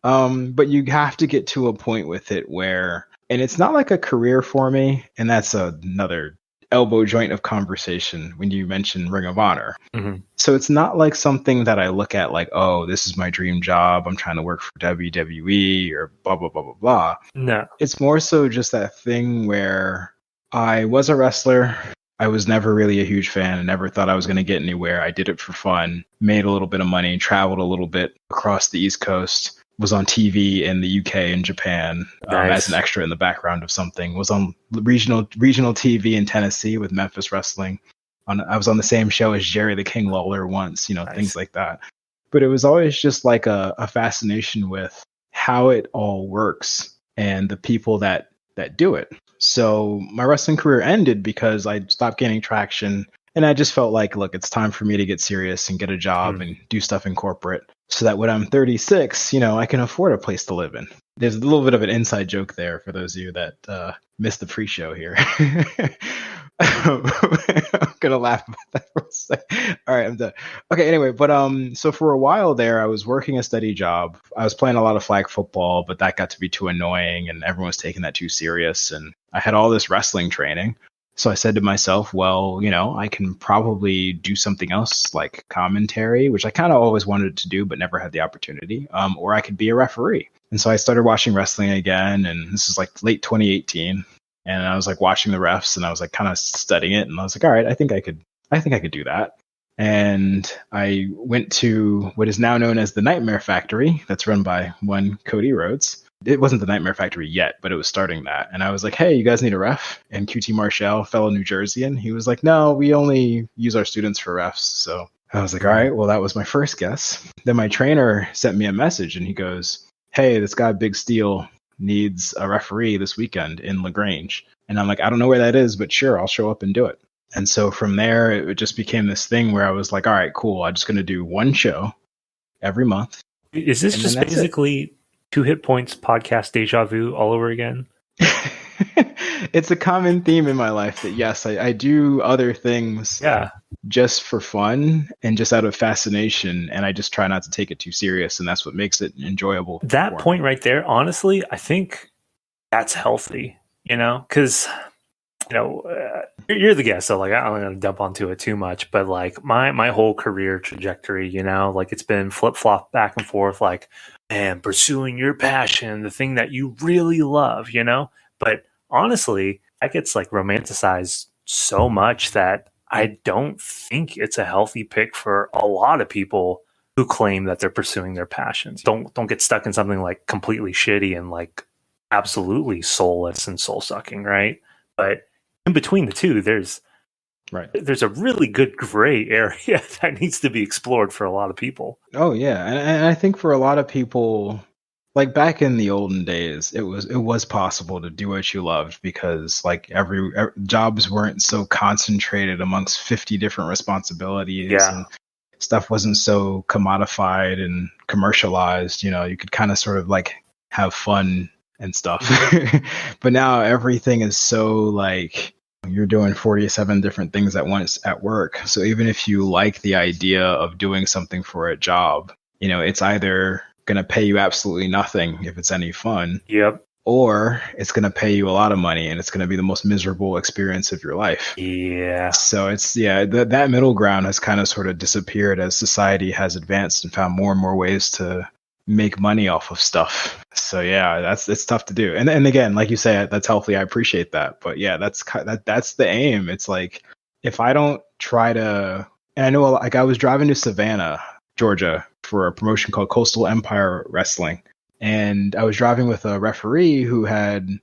But you have to get to a point with it where, and it's not like a career for me, and that's another elbow joint of conversation when you mention Ring of Honor. Mm-hmm. So it's not like something that I look at like, oh, this is my dream job, I'm trying to work for WWE or blah, blah, blah, blah, blah. No. It's more so just that thing where I was a wrestler. I was never really a huge fan and never thought I was going to get anywhere. I did it for fun, made a little bit of money, traveled a little bit across the East Coast, was on TV in the UK and Japan as an extra in the background of something, was on regional TV in Tennessee with Memphis Wrestling. I was on the same show as Jerry the King Lawler once, things like that. But it was always just like a fascination with how it all works and the people that do it. So my wrestling career ended because I stopped gaining traction. And I just felt like, look, it's time for me to get serious and get a job and do stuff in corporate so that when I'm 36, I can afford a place to live in. There's a little bit of an inside joke there for those of you that missed the pre-show here. I'm going to laugh about that for a second. All right, I'm done. Okay, anyway, but so for a while there, I was working a steady job. I was playing a lot of flag football, but that got to be too annoying and everyone was taking that too serious. And I had all this wrestling training. So I said to myself, well, I can probably do something else like commentary, which I kind of always wanted to do, but never had the opportunity, or I could be a referee. And so I started watching wrestling again. And this is like late 2018. And I was like watching the refs and I was like kind of studying it. And I was like, all right, I think I could do that. And I went to what is now known as the Nightmare Factory. That's run by one Cody Rhodes. It wasn't the Nightmare Factory yet, but it was starting that. And I was like, hey, you guys need a ref? And QT Marshall, fellow New Jerseyan, he was like, no, we only use our students for refs. So I was like, all right, well, that was my first guess. Then my trainer sent me a message and he goes, hey, this guy Big Steel needs a referee this weekend in LaGrange. And I'm like, I don't know where that is, but sure, I'll show up and do it. And so from there, it just became this thing where I was like, all right, cool. I'm just going to do one show every month. Is this just basically Two Hit Points podcast deja vu all over again? It's a common theme in my life that, yes, I do other things just for fun and just out of fascination. And I just try not to take it too serious. And that's what makes it enjoyable. That point right there, honestly, I think that's healthy, because, you're the guest. So like, I'm not going to dump onto it too much, but like my whole career trajectory, like it's been flip flop back and forth, like, man, pursuing your passion, the thing that you really love, but honestly, that gets like romanticized so much that I don't think it's a healthy pick for a lot of people who claim that they're pursuing their passions. Don't get stuck in something like completely shitty and like absolutely soulless and soul sucking, right? But in between the two, there's a really good gray area that needs to be explored for a lot of people. Oh yeah, and I think for a lot of people, like back in the olden days, it was possible to do what you loved because like every jobs weren't so concentrated amongst 50 different responsibilities. Yeah. And stuff wasn't so commodified and commercialized. You could kind of sort of like have fun and stuff. But now everything is so like you're doing 47 different things at once at work. So even if you like the idea of doing something for a job, it's either going to pay you absolutely nothing if it's any fun. Yep. Or it's going to pay you a lot of money and it's going to be the most miserable experience of your life. Yeah. So it's, that middle ground has kind of sort of disappeared as society has advanced and found more and more ways to make money off of stuff. So yeah, it's tough to do. And again, like you say, that's healthy. I appreciate that. But yeah, that's the aim. It's like, if I don't try to, and I know like I was driving to Savannah, Georgia for a promotion called Coastal Empire Wrestling. And I was driving with a referee who had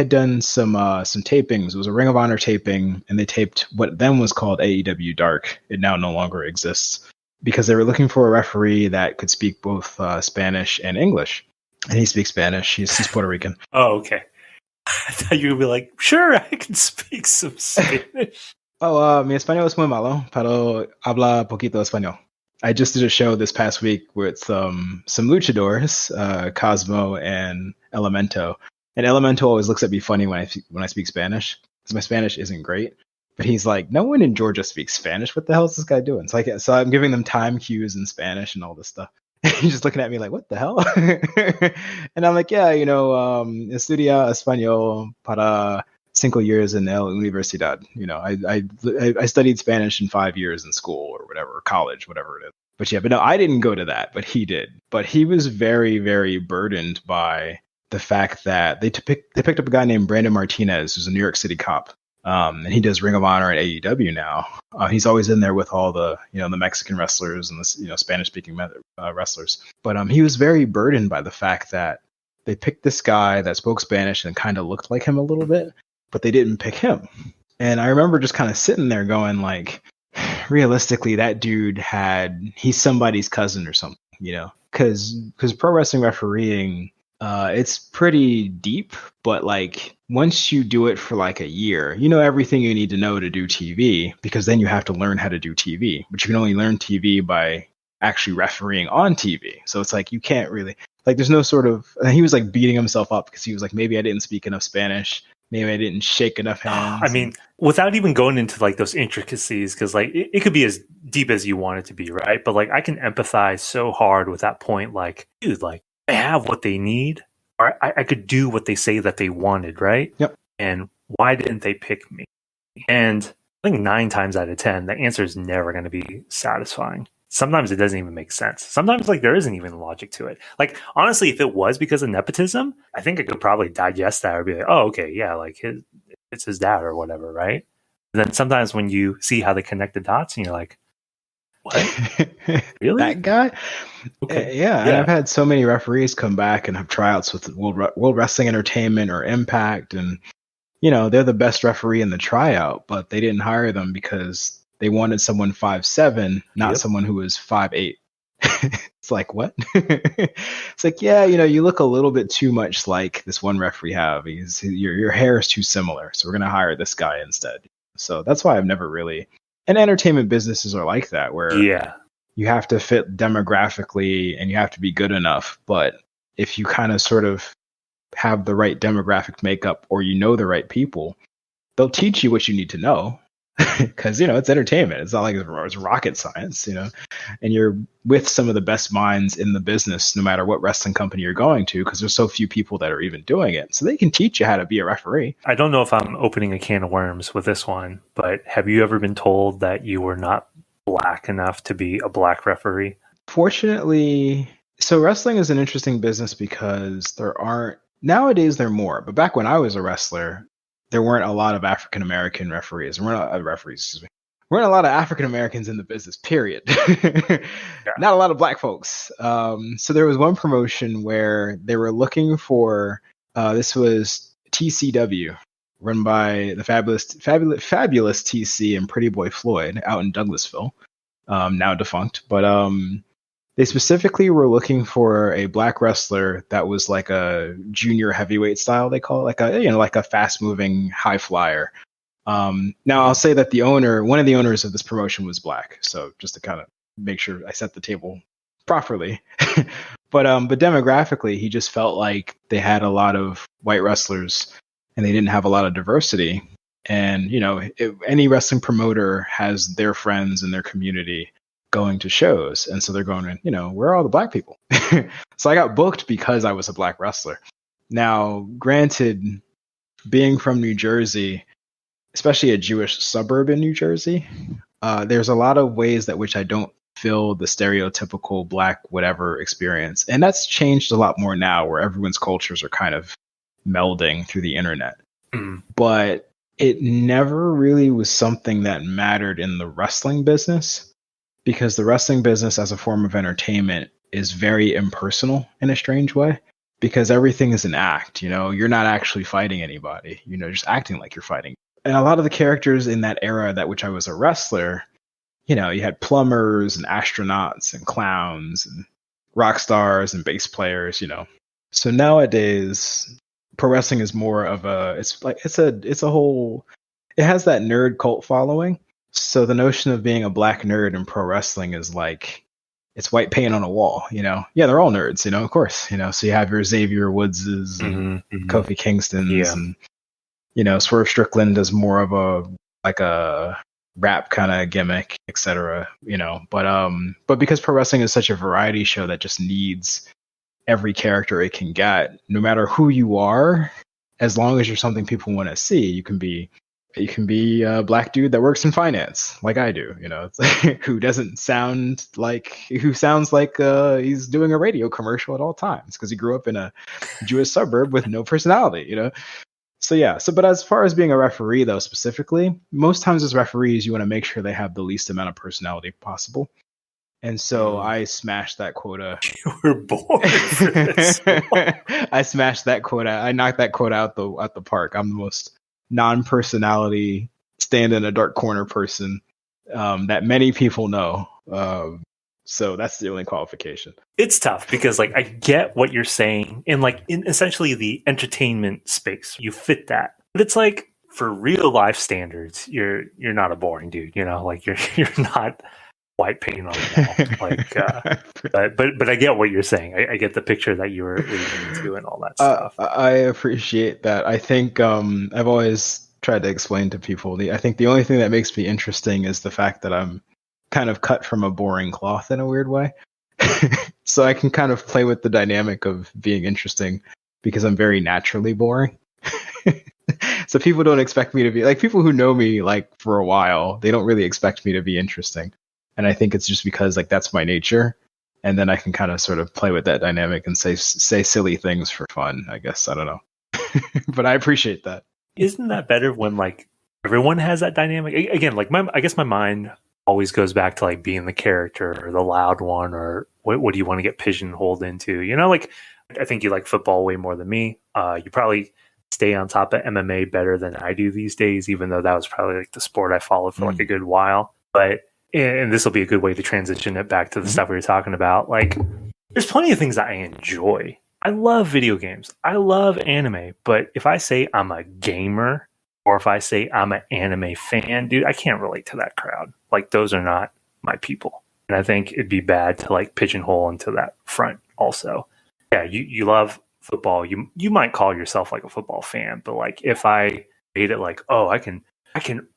done some tapings. It was a Ring of Honor taping, and they taped what then was called AEW Dark. It now no longer exists because they were looking for a referee that could speak both Spanish and English. And he speaks Spanish. He's Puerto Rican. Oh, okay. I thought you would be like, sure, I can speak some Spanish. Mi español es muy malo, pero habla poquito español. I just did a show this past week with some luchadors, Cosmo and Elemento. And Elemento always looks at me funny when I speak Spanish, because my Spanish isn't great. But he's like, no one in Georgia speaks Spanish. What the hell is this guy doing? So I'm giving them time cues in Spanish and all this stuff. He's just looking at me like, what the hell? And I'm like, yeah, estudia español para 5 years in la universidad. I studied Spanish in 5 years in school or whatever, or college, whatever it is. But no, I didn't go to that, but he did. But he was very, very burdened by the fact that they picked up a guy named Brandon Martinez, who's a New York City cop. And he does Ring of Honor at AEW now. He's always in there with all the, the Mexican wrestlers and the, Spanish-speaking wrestlers. But he was very burdened by the fact that they picked this guy that spoke Spanish and kind of looked like him a little bit, but they didn't pick him. And I remember just kind of sitting there going like, realistically, that dude he's somebody's cousin or something, because pro wrestling refereeing, it's pretty deep, but like once you do it for like a year, you know everything you need to know to do TV, because then you have to learn how to do TV, but you can only learn TV by actually refereeing on TV. So it's like, you can't really, like, there's no sort of, and he was like beating himself up because he was like, maybe I didn't speak enough Spanish. Maybe I didn't shake enough hands. I mean, without even going into like those intricacies, because like it could be as deep as you want it to be, right? But like I can empathize so hard with that point. Like, dude, like I have what they need, or I could do what they say that they wanted, right? Yep. And why didn't they pick me? And I think 9 times out of 10, the answer is never going to be satisfying. Sometimes it doesn't even make sense. Sometimes like there isn't even logic to it. Like honestly, if it was because of nepotism, I think I could probably digest that or be like, oh, okay, yeah, like it's his dad or whatever, right? And then sometimes when you see how they connect the dots and you're like, What? Really? That guy? Okay. Yeah, and I've had so many referees come back and have tryouts with World Wrestling Entertainment or Impact, and they're the best referee in the tryout, but they didn't hire them because they wanted someone 5'7", not someone who was 5'8". It's like, what? It's like, yeah, you look a little bit too much like this one referee have. Your hair is too similar, so we're gonna hire this guy instead. So that's why I've never really. And entertainment businesses are like that, where you have to fit demographically and you have to be good enough. But if you kind of sort of have the right demographic makeup, or the right people, they'll teach you what you need to know. Because it's entertainment. It's not like it's rocket science, and you're with some of the best minds in the business, no matter what wrestling company you're going to, because there's so few people that are even doing it. So they can teach you how to be a referee. I don't know if I'm opening a can of worms with this one, but have you ever been told that you were not black enough to be a black referee? Fortunately, so wrestling is an interesting business because nowadays there are more, but back when I was a wrestler, there weren't a lot of African American referees. There weren't a lot of African Americans in the business, period. Not a lot of black folks. So there was one promotion where they were looking for, this was TCW, run by the fabulous TC and Pretty Boy Floyd out in Douglasville, now defunct. But they specifically were looking for a black wrestler that was like a junior heavyweight style, they call it, like a fast moving high flyer. Now I'll say that one of the owners of this promotion was black. So just to kind of make sure I set the table properly. But demographically, he just felt like they had a lot of white wrestlers and they didn't have a lot of diversity. And, any wrestling promoter has their friends in their community going to shows, and so they're going, where are all the black people? So I got booked because I was a black wrestler. Now, granted, being from New Jersey, especially a Jewish suburb in New Jersey, there's a lot of ways that which I don't feel the stereotypical black whatever experience, and that's changed a lot more now, where everyone's cultures are kind of melding through the internet. But it never really was something that mattered in the wrestling business, because the wrestling business as a form of entertainment is very impersonal in a strange way, because everything is an act. You're not actually fighting anybody, just acting like you're fighting. And a lot of the characters in that era that which I was a wrestler, you had plumbers and astronauts and clowns and rock stars and bass players, So nowadays, pro wrestling is more of it has that nerd cult following. So the notion of being a black nerd in pro wrestling is like, it's white paint on a wall, Yeah, they're all nerds, of course, So you have your Xavier Woodses and Kofi Kingstons and, Swerve Strickland is more of a rap kind of gimmick, etc., But because pro wrestling is such a variety show that just needs every character it can get, no matter who you are, as long as you're something people want to see, you can be a black dude that works in finance, like I do, who sounds like he's doing a radio commercial at all times because he grew up in a Jewish suburb with no personality, So yeah. But as far as being a referee, though, specifically, most times as referees, you want to make sure they have the least amount of personality possible. And so I smashed that quota. You were born for this. I smashed that quota. I knocked that quota out the park. I'm the most non-personality, stand in a dark corner person that many people know. So that's the only qualification. It's tough because I get what you're saying in essentially the entertainment space. You fit that. But it's for real life standards, you're not a boring dude, you're not white paint on the wall. But I get what you're saying. I get the picture that you were leading into and all that stuff. I appreciate that. I think I've always tried to explain to people, I think the only thing that makes me interesting is the fact that I'm kind of cut from a boring cloth in a weird way. So I can kind of play with the dynamic of being interesting because I'm very naturally boring. So people don't expect me to be people who know me for a while, they don't really expect me to be interesting. And I think it's just because that's my nature. And then I can kind of sort of play with that dynamic and say silly things for fun, I guess. I don't know. But I appreciate that. Isn't that better when everyone has that dynamic? Again, I guess my mind always goes back to like being the character or the loud one, or what do you want to get pigeonholed into? You know, like I think you like football way more than me. You probably stay on top of MMA better than I do these days, even though that was probably like the sport I followed for like a good while. But and this will be a good way to transition it back to the stuff we were talking about. Like, there's plenty of things that I enjoy. I love video games. I love anime. But if I say I'm a gamer, or if I say I'm an anime fan, dude, I can't relate to that crowd. Like, those are not my people. And I think it'd be bad to like pigeonhole into that front also. Yeah, you love football. You might call yourself like a football fan, but like if I made it like, oh, I can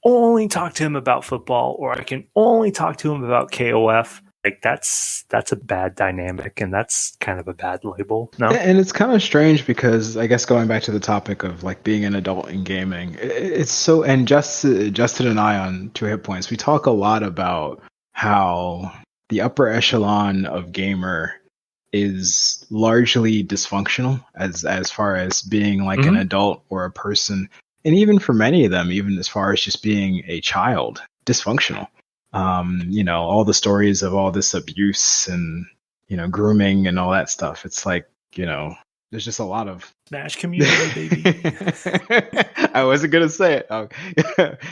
only talk to him about football, or I can only talk to him about KOF, like that's a bad dynamic, and that's kind of a bad label. No? And it's kind of strange because I guess going back to the topic of like being an adult in gaming, it's so, and Justin and I on TwoHitPoints, we talk a lot about how the upper echelon of gamer is largely dysfunctional as far as being like an adult or a person. And even for many of them, even as far as just being a child, dysfunctional. You know, all the stories of all this abuse and, you know, grooming and all that stuff. It's like, you know, there's just a lot of Smash community, baby. I wasn't gonna say it. Oh,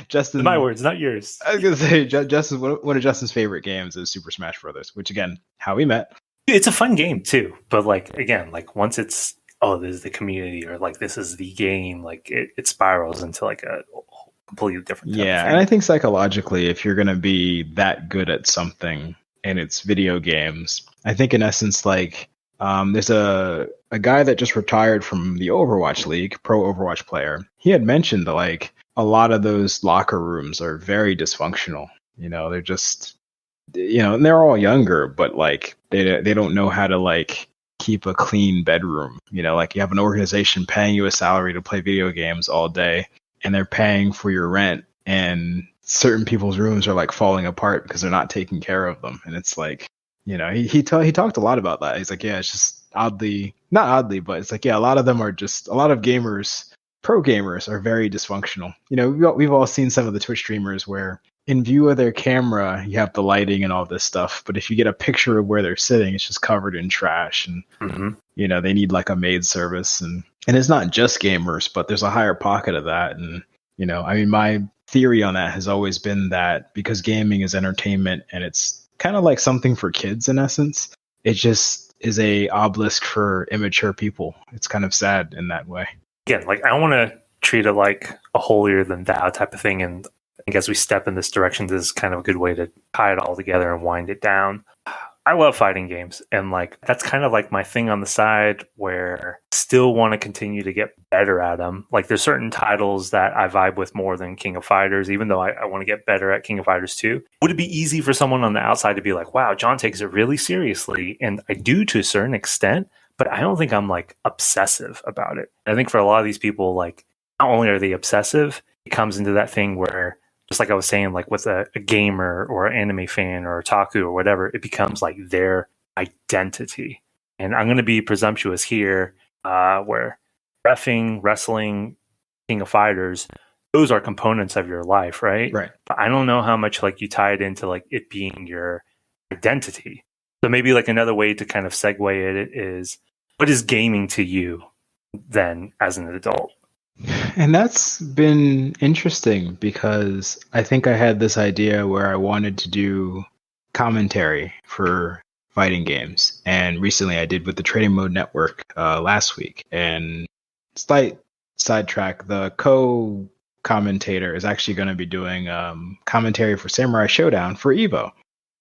Justin, my words, not yours. I was gonna say Justin. One of Justin's favorite games is Super Smash Brothers, which again, how we met. It's a fun game too, but like again, like once it's this is the community, or like this is the game, like it spirals into like a completely different type of thing. And I think psychologically, if you're gonna be that good at something and it's video games, I think in essence, like there's a guy that just retired from the Overwatch League, pro Overwatch player. He had mentioned that like a lot of those locker rooms are very dysfunctional. You know, they're just, you know, and they're all younger, but like they don't know how to like keep a clean bedroom. You know, like you have an organization paying you a salary to play video games all day, and they're paying for your rent, and certain people's rooms are like falling apart because they're not taking care of them. And it's like, you know, he talked a lot about that. He's like, yeah, it's just not oddly, but it's like, yeah, a lot of them are just, a lot of gamers, pro gamers are very dysfunctional. You know, we've all seen some of the Twitch streamers where in view of their camera, you have the lighting and all this stuff. But if you get a picture of where they're sitting, it's just covered in trash. And, you know, they need like a maid service. And it's not just gamers, but there's a higher pocket of that. And, you know, I mean, my theory on that has always been that because gaming is entertainment and it's kind of like something for kids in essence, it just is a obelisk for immature people. It's kind of sad in that way. Again, like I want to treat it like a holier than thou type of thing. And I think as we step in this direction, this is kind of a good way to tie it all together and wind it down. I love fighting games, and like that's kind of like my thing on the side where I still want to continue to get better at them. Like there's certain titles that I vibe with more than King of Fighters, even though I want to get better at King of Fighters 2. Would it be easy for someone on the outside to be like, wow, John takes it really seriously? And I do to a certain extent, but I don't think I'm like obsessive about it. I think for a lot of these people, like not only are they obsessive, it comes into that thing where, just like I was saying, like with a gamer or an anime fan or otaku or whatever, it becomes like their identity. And I'm going to be presumptuous here, where reffing, wrestling, King of Fighters, those are components of your life, right? Right. But I don't know how much like you tie it into like it being your identity. So maybe like another way to kind of segue it is, what is gaming to you then as an adult? And that's been interesting because I think I had this idea where I wanted to do commentary for fighting games. And recently I did with the Trading Mode Network last week. And slight sidetrack, the co-commentator is actually going to be doing commentary for Samurai Showdown for EVO,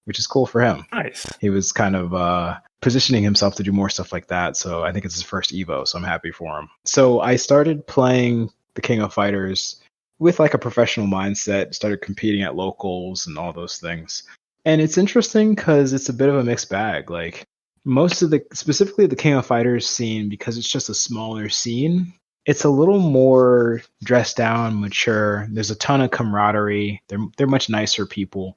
which is cool for him. Nice. He was kind of positioning himself to do more stuff like that. So I think it's his first EVO, so I'm happy for him. So I started playing the King of Fighters with like a professional mindset, started competing at locals and all those things. And it's interesting because it's a bit of a mixed bag. Like most of specifically the King of Fighters scene, because it's just a smaller scene, it's a little more dressed down, mature. There's a ton of camaraderie. They're much nicer people.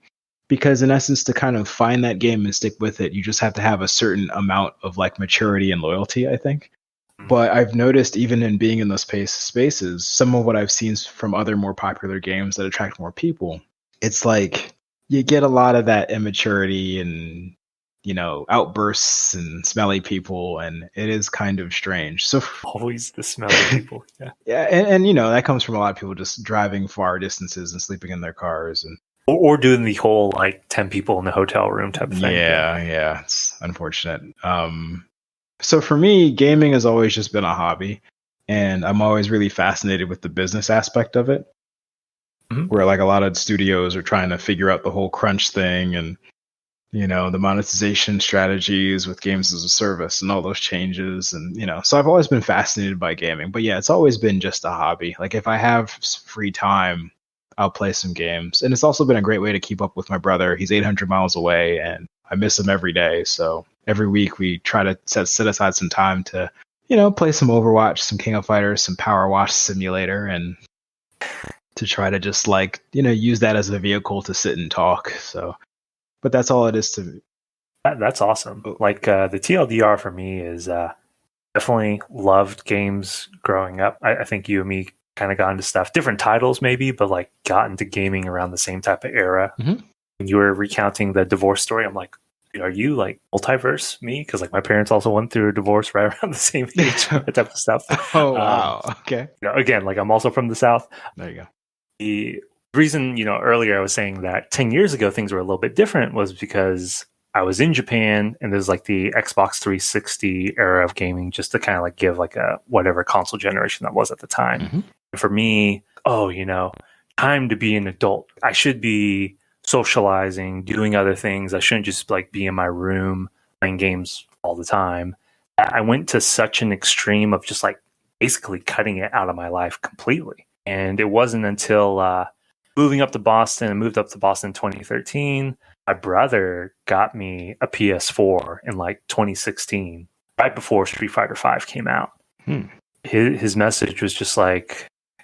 Because in essence, to kind of find that game and stick with it, you just have to have a certain amount of like maturity and loyalty, I think. But I've noticed even in being in those spaces, some of what I've seen from other more popular games that attract more people, it's like you get a lot of that immaturity and, outbursts and smelly people, and it is kind of strange. So Always the smelly people. Yeah. yeah, and that comes from a lot of people just driving far distances and sleeping in their cars and Or doing the whole 10 people in the hotel room type of thing. Yeah, it's unfortunate. So for me, gaming has always just been a hobby, and I'm always really fascinated with the business aspect of it. Mm-hmm. Where a lot of studios are trying to figure out the whole crunch thing and the monetization strategies with games as a service and all those changes, and so I've always been fascinated by gaming. But yeah, it's always been just a hobby. If I have free time, I'll play some games. And it's also been a great way to keep up with my brother. He's 800 miles away and I miss him every day. So every week we try to set aside some time to, play some Overwatch, some King of Fighters, some Power Wash Simulator, and to try to just use that as a vehicle to sit and talk. So, but that's all it is to me. That's awesome. The TLDR for me is definitely loved games growing up. I think you and me kind of got into stuff, different titles maybe, but got into gaming around the same type of era. Mm-hmm. When you were recounting the divorce story, I'm like, are you multiverse me? Because my parents also went through a divorce right around the same age, that type of stuff. Oh wow, okay. Again, I'm also from the South. There you go. The reason, earlier I was saying that 10 years ago things were a little bit different was because I was in Japan and there's the Xbox 360 era of gaming, just to kind of give a whatever console generation that was at the time. Mm-hmm. For me, time to be an adult. I should be socializing, doing other things. I shouldn't just be in my room playing games all the time. I went to such an extreme of just basically cutting it out of my life completely. And it wasn't until moved up to Boston in 2013, my brother got me a PS4 in 2016, right before Street Fighter V came out. His message was just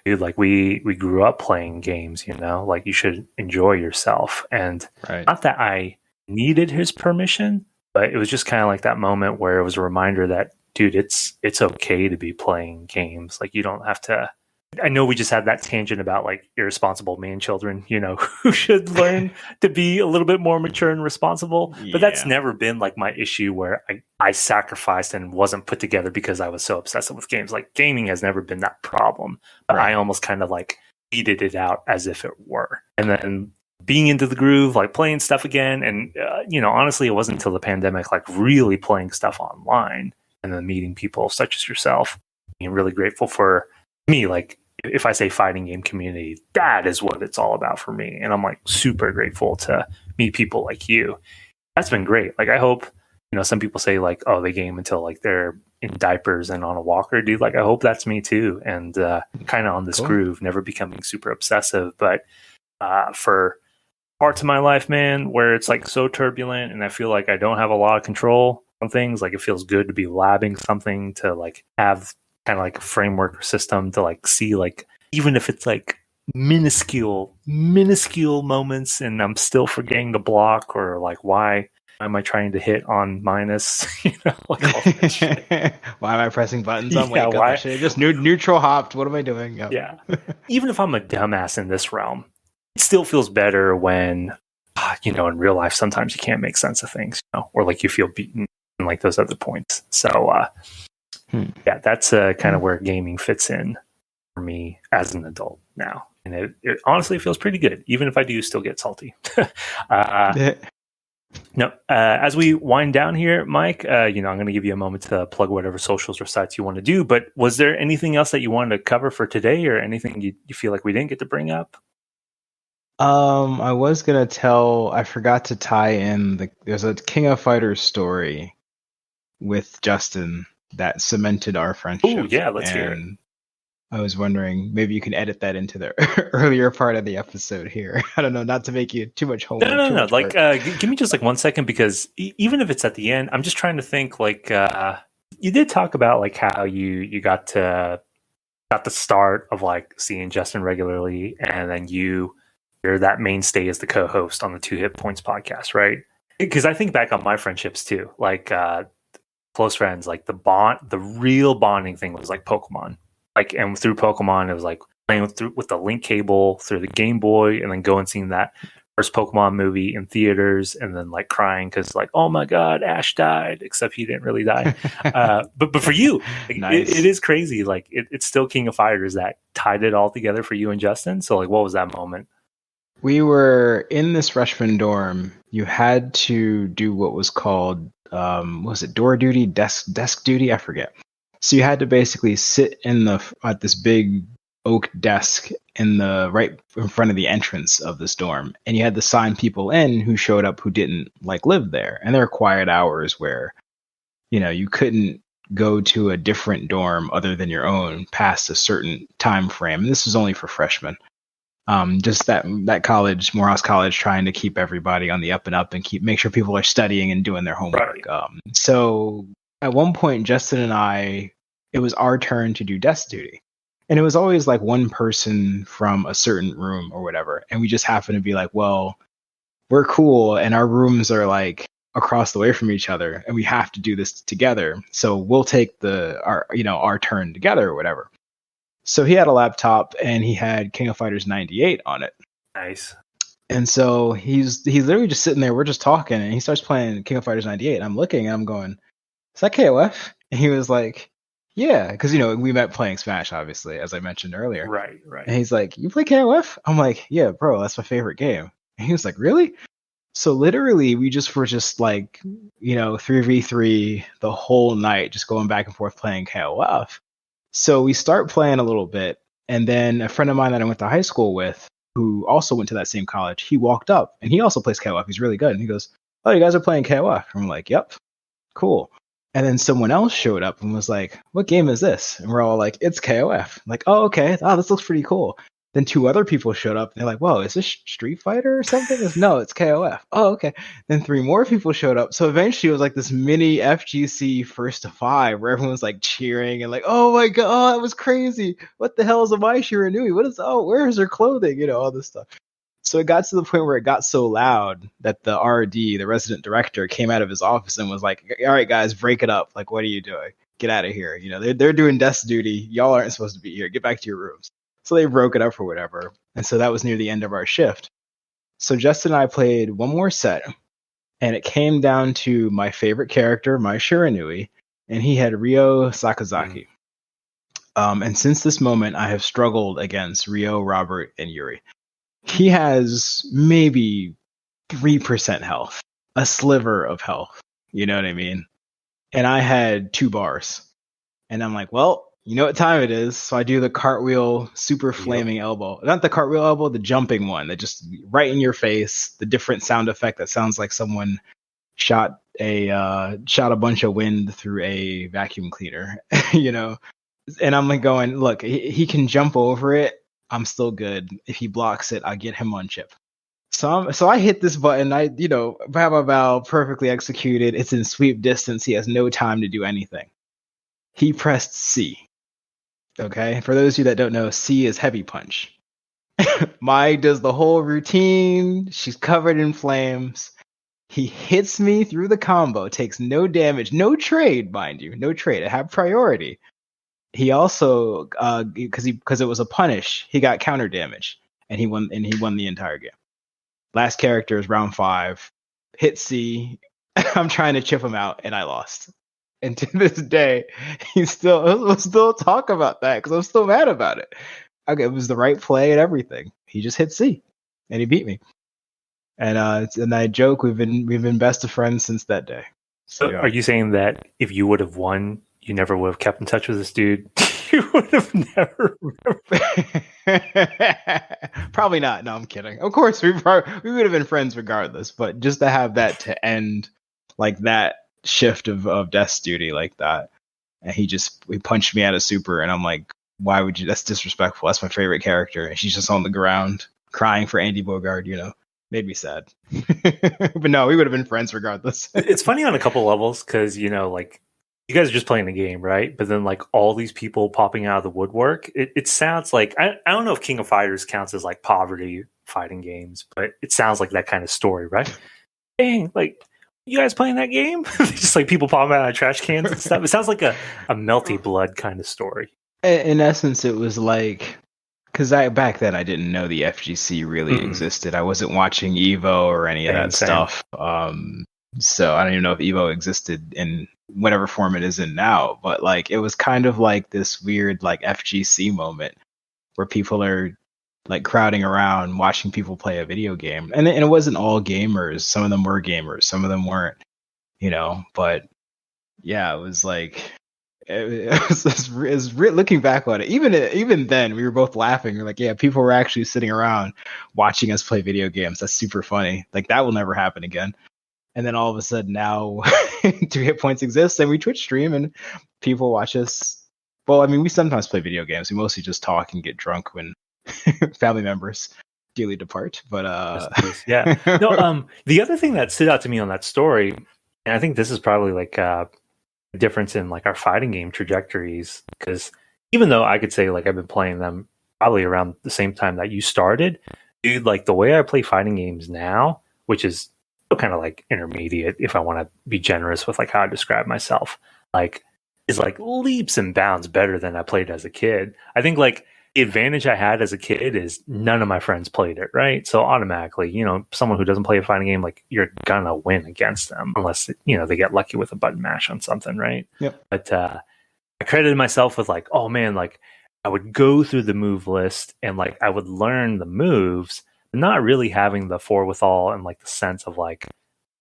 dude, we grew up playing games, you should enjoy yourself. And Not that I needed his permission, but it was just kind of that moment where it was a reminder that, dude, it's okay to be playing games. You don't have to. I know we just had that tangent about irresponsible man children, who should learn to be a little bit more mature and responsible. Yeah. But that's never been my issue where I sacrificed and wasn't put together because I was so obsessive with games. Gaming has never been that problem. But I almost kind of beated it out as if it were. And then being into the groove, playing stuff again. And, honestly, it wasn't until the pandemic, really playing stuff online and then meeting people such as yourself. Being really grateful for me, if I say fighting game community, that is what it's all about for me. And I'm super grateful to meet people like you. That's been great. I hope, some people say oh, they game until they're in diapers and on a walker. Dude, I hope that's me too. And kind of on this groove, never becoming super obsessive. But for parts of my life, man, where it's so turbulent and I feel I don't have a lot of control on things, it feels good to be labbing something, to have kind of a framework or system to see even if it's minuscule moments and I'm still forgetting to block, or why am I trying to hit on minus, all that shit. Why am I pressing buttons on wake up? Just neutral hopped. What am I doing? Yep. Yeah. Even if I'm a dumbass in this realm, it still feels better when in real life sometimes you can't make sense of things, or you feel beaten in those other points. So yeah, that's kind of where gaming fits in for me as an adult now. And it honestly feels pretty good, even if I do still get salty. No, as we wind down here, Mike, I'm going to give you a moment to plug whatever socials or sites you want to do. But was there anything else that you wanted to cover for today, or anything you feel like we didn't get to bring up? I was going to I forgot to tie in there's a King of Fighters story with Justin that cemented our friendship. Oh, yeah, let's hear it. I was wondering, maybe you can edit that into the earlier part of the episode here. I don't know, not to make you too much homework. No. Give me just 1 second, because even if it's at the end, I'm just trying to think. You did talk about how you got the start of seeing Justin regularly, and then you're that mainstay as the co-host on the 2HitPoints podcast, right? Because I think back on my friendships too, close friends, the real bonding thing was Pokemon. And through Pokemon, it was playing with the link cable through the Game Boy, and then going and seeing that first Pokemon movie in theaters, and then like crying because like, oh my god, Ash died, except he didn't really die. But for you, like, Nice. it is crazy. Like it's still King of Fighters that tied it all together for you and Justin. So like, what was that moment? We were in this freshman dorm. You had to do what was called, what was it, door duty, desk duty? I forget. So you had to basically sit at this big oak desk right in front of the entrance of this dorm, and you had to sign people in who showed up who didn't like live there. And there were quiet hours where, you couldn't go to a different dorm other than your own past a certain time frame. And this was only for freshmen. Just that college, Morehouse College, trying to keep everybody on the up and up and make sure people are studying and doing their homework. Right. So at one point, Justin and I, it was our turn to do desk duty. And it was always like one person from a certain room or whatever. And we just happened to be like, well, we're cool. And our rooms are like across the way from each other. And we have to do this together. So we'll take our turn together or whatever. So he had a laptop and he had King of Fighters 98 on it. Nice. And so he's literally just sitting there. We're just talking and he starts playing King of Fighters 98. And I'm looking and I'm going, is that KOF? And he was like, yeah, because, we met playing Smash, obviously, as I mentioned earlier. Right. And he's like, you play KOF? I'm like, yeah, bro, that's my favorite game. And he was like, really? So literally, we were just like, 3v3 the whole night, just going back and forth playing KOF. So we start playing a little bit. And then a friend of mine that I went to high school with, who also went to that same college, he walked up and he also plays KOF. He's really good. And he goes, oh, you guys are playing KOF? And I'm like, yep, cool. And then someone else showed up and was like, what game is this? And we're all like, it's KOF. I'm like, oh, okay. Oh, this looks pretty cool. Then two other people showed up and they're like, whoa, is this Street Fighter or something? No, it's KOF. Oh, okay. Then three more people showed up. So eventually it was like this mini FGC first to five where everyone was like cheering and like, oh my God, oh, that was crazy. What the hell is a Mai Shiranui? Where is her clothing? All this stuff. So it got to the point where it got so loud that the RD, the resident director, came out of his office and was like, all right, guys, break it up. Like, what are you doing? Get out of here. They're doing desk duty. Y'all aren't supposed to be here. Get back to your rooms. So they broke it up or whatever. And so that was near the end of our shift. So Justin and I played one more set. And it came down to my favorite character, Mai Shiranui. And he had Ryo Sakazaki. And since this moment, I have struggled against Ryo, Robert, and Yuri. He has maybe 3% health, a sliver of health. You know what I mean? And I had 2 bars. And I'm like, well, you know what time it is. So I do the cartwheel, super flaming elbow. Not the cartwheel elbow, the jumping one that just right in your face. The different sound effect that sounds like someone shot a bunch of wind through a vacuum cleaner, And I'm like going, look, he can jump over it. I'm still good. If he blocks it, I'll get him on chip. So I hit this button. Bow, perfectly executed. It's in sweep distance. He has no time to do anything. He pressed C. Okay? For those of you that don't know, C is heavy punch. Mai does the whole routine. She's covered in flames. He hits me through the combo, takes no damage, no trade, mind you. No trade. I have priority. He also, because it was a punish, he got counter damage, and he won the entire game. Last character is round 5. Hit C. I'm trying to chip him out, and I lost. And to this day, we'll still talk about that because I'm still mad about it. Okay, it was the right play and everything. He just hit C, and he beat me. And I joke we've been best of friends since that day. So are you saying that if you would have won, you never would have kept in touch with this dude? You would have never Probably not. No, I'm kidding. Of course, we would have been friends regardless. But just to have that to end like that shift of death duty like that, and he punched me out of super, and I'm like, why would you? That's disrespectful. That's my favorite character, and she's just on the ground crying for Andy Bogard. Made me sad. But no, we would have been friends regardless. It's funny on a couple levels because like, you guys are just playing the game, right? But then like all these people popping out of the woodwork, it sounds like, I don't know if King of Fighters counts as like poverty fighting games, but it sounds like that kind of story, right? Dang, like, you guys playing that game? Just like people popping out of trash cans and stuff. It sounds like a melty blood kind of story. In essence, it was like, because back then I didn't know the FGC really existed. I wasn't watching Evo or any of that stuff. So I don't even know if Evo existed in whatever form it is in now. But like, it was kind of like this weird like FGC moment where people are like crowding around watching people play a video game, and it wasn't all gamers. Some of them were gamers, some of them weren't. But yeah, it was like. Looking back on it, even then, we were both laughing. We're like, yeah, people were actually sitting around watching us play video games. That's super funny. Like, that will never happen again. And then all of a sudden now, 2HitPoints exists, and we Twitch stream, and people watch us. Well, I mean, we sometimes play video games. We mostly just talk and get drunk when family members dearly depart. But yeah, no. The other thing that stood out to me on that story, and I think this is probably like difference in like our fighting game trajectories, because even though I could say like I've been playing them probably around the same time that you started, dude, like the way I play fighting games now, which is kind of like intermediate if I want to be generous with like how I describe myself, like is like leaps and bounds better than I played as a kid. I think like the advantage I had as a kid is none of my friends played it, right? So automatically, someone who doesn't play a fighting game, like you're gonna win against them unless they get lucky with a button mash on something, right? Yep. But I credited myself with like, oh man, like I would go through the move list and like I would learn the moves, but not really having the forewithal and like the sense of like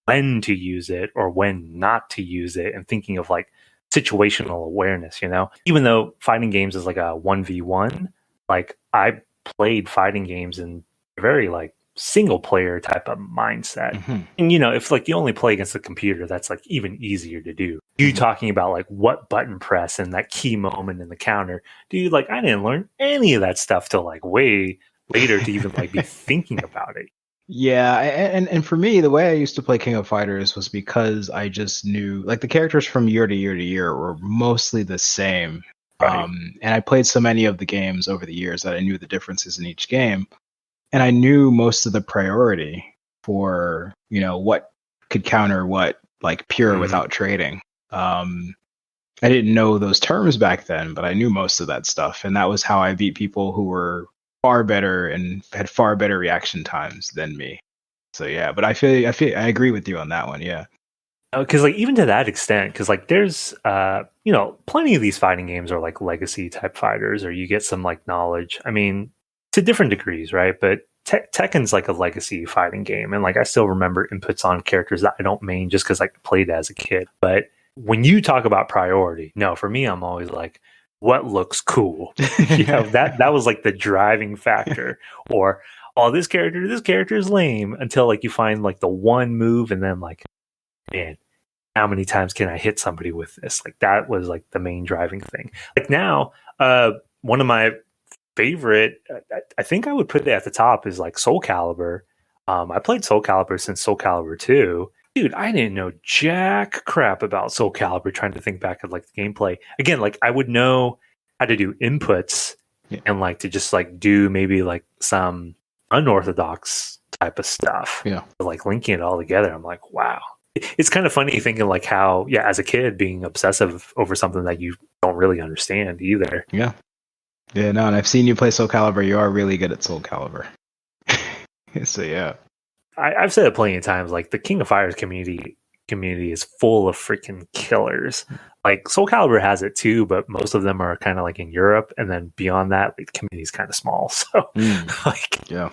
when to use it or when not to use it, and thinking of like situational awareness. Even though fighting games is like a 1v1. Like I played fighting games in a very like single player type of mindset. Mm-hmm. And if like you only play against the computer, that's like even easier to do. You talking about like what button press and that key moment in the counter. Dude, like I didn't learn any of that stuff till like way later to even like be thinking about it. Yeah, and for me, the way I used to play King of Fighters was because I just knew like the characters from year to year to year were mostly the same. Right. And I played so many of the games over the years that I knew the differences in each game, and I knew most of the priority for what could counter what, like pure without trading. I didn't know those terms back then, but I knew most of that stuff, and that was how I beat people who were far better and had far better reaction times than me. So yeah, but I agree with you on that one. Yeah. Because like even to that extent, because like there's plenty of these fighting games are like legacy type fighters, or you get some like knowledge. I mean, to different degrees, right? But Tekken's like a legacy fighting game, and like I still remember inputs on characters that I don't main just because I played as a kid. But when you talk about priority, no, for me, I'm always like, what looks cool? That was like the driving factor. Or this character is lame, until like you find like the one move, and then like, man, how many times can I hit somebody with this? Like that was like the main driving thing. Like now, one of my favorite, I think I would put it at the top, is like Soul Calibur. I played Soul Calibur since Soul Calibur 2. Dude, I didn't know jack crap about Soul Calibur, trying to think back at like the gameplay. Again, like I would know how to do inputs and like to just like do maybe like some unorthodox type of stuff. Yeah. Like linking it all together. I'm like, wow. It's kind of funny thinking like how, as a kid being obsessive over something that you don't really understand either. Yeah. Yeah, no, and I've seen you play Soul Calibur. You are really good at Soul Calibur. So yeah. I've said it plenty of times, like the King of Fighters community is full of freaking killers. Like Soul Calibur has it too, but most of them are kind of like in Europe, and then beyond that, like, the community is kind of small. So like, yeah,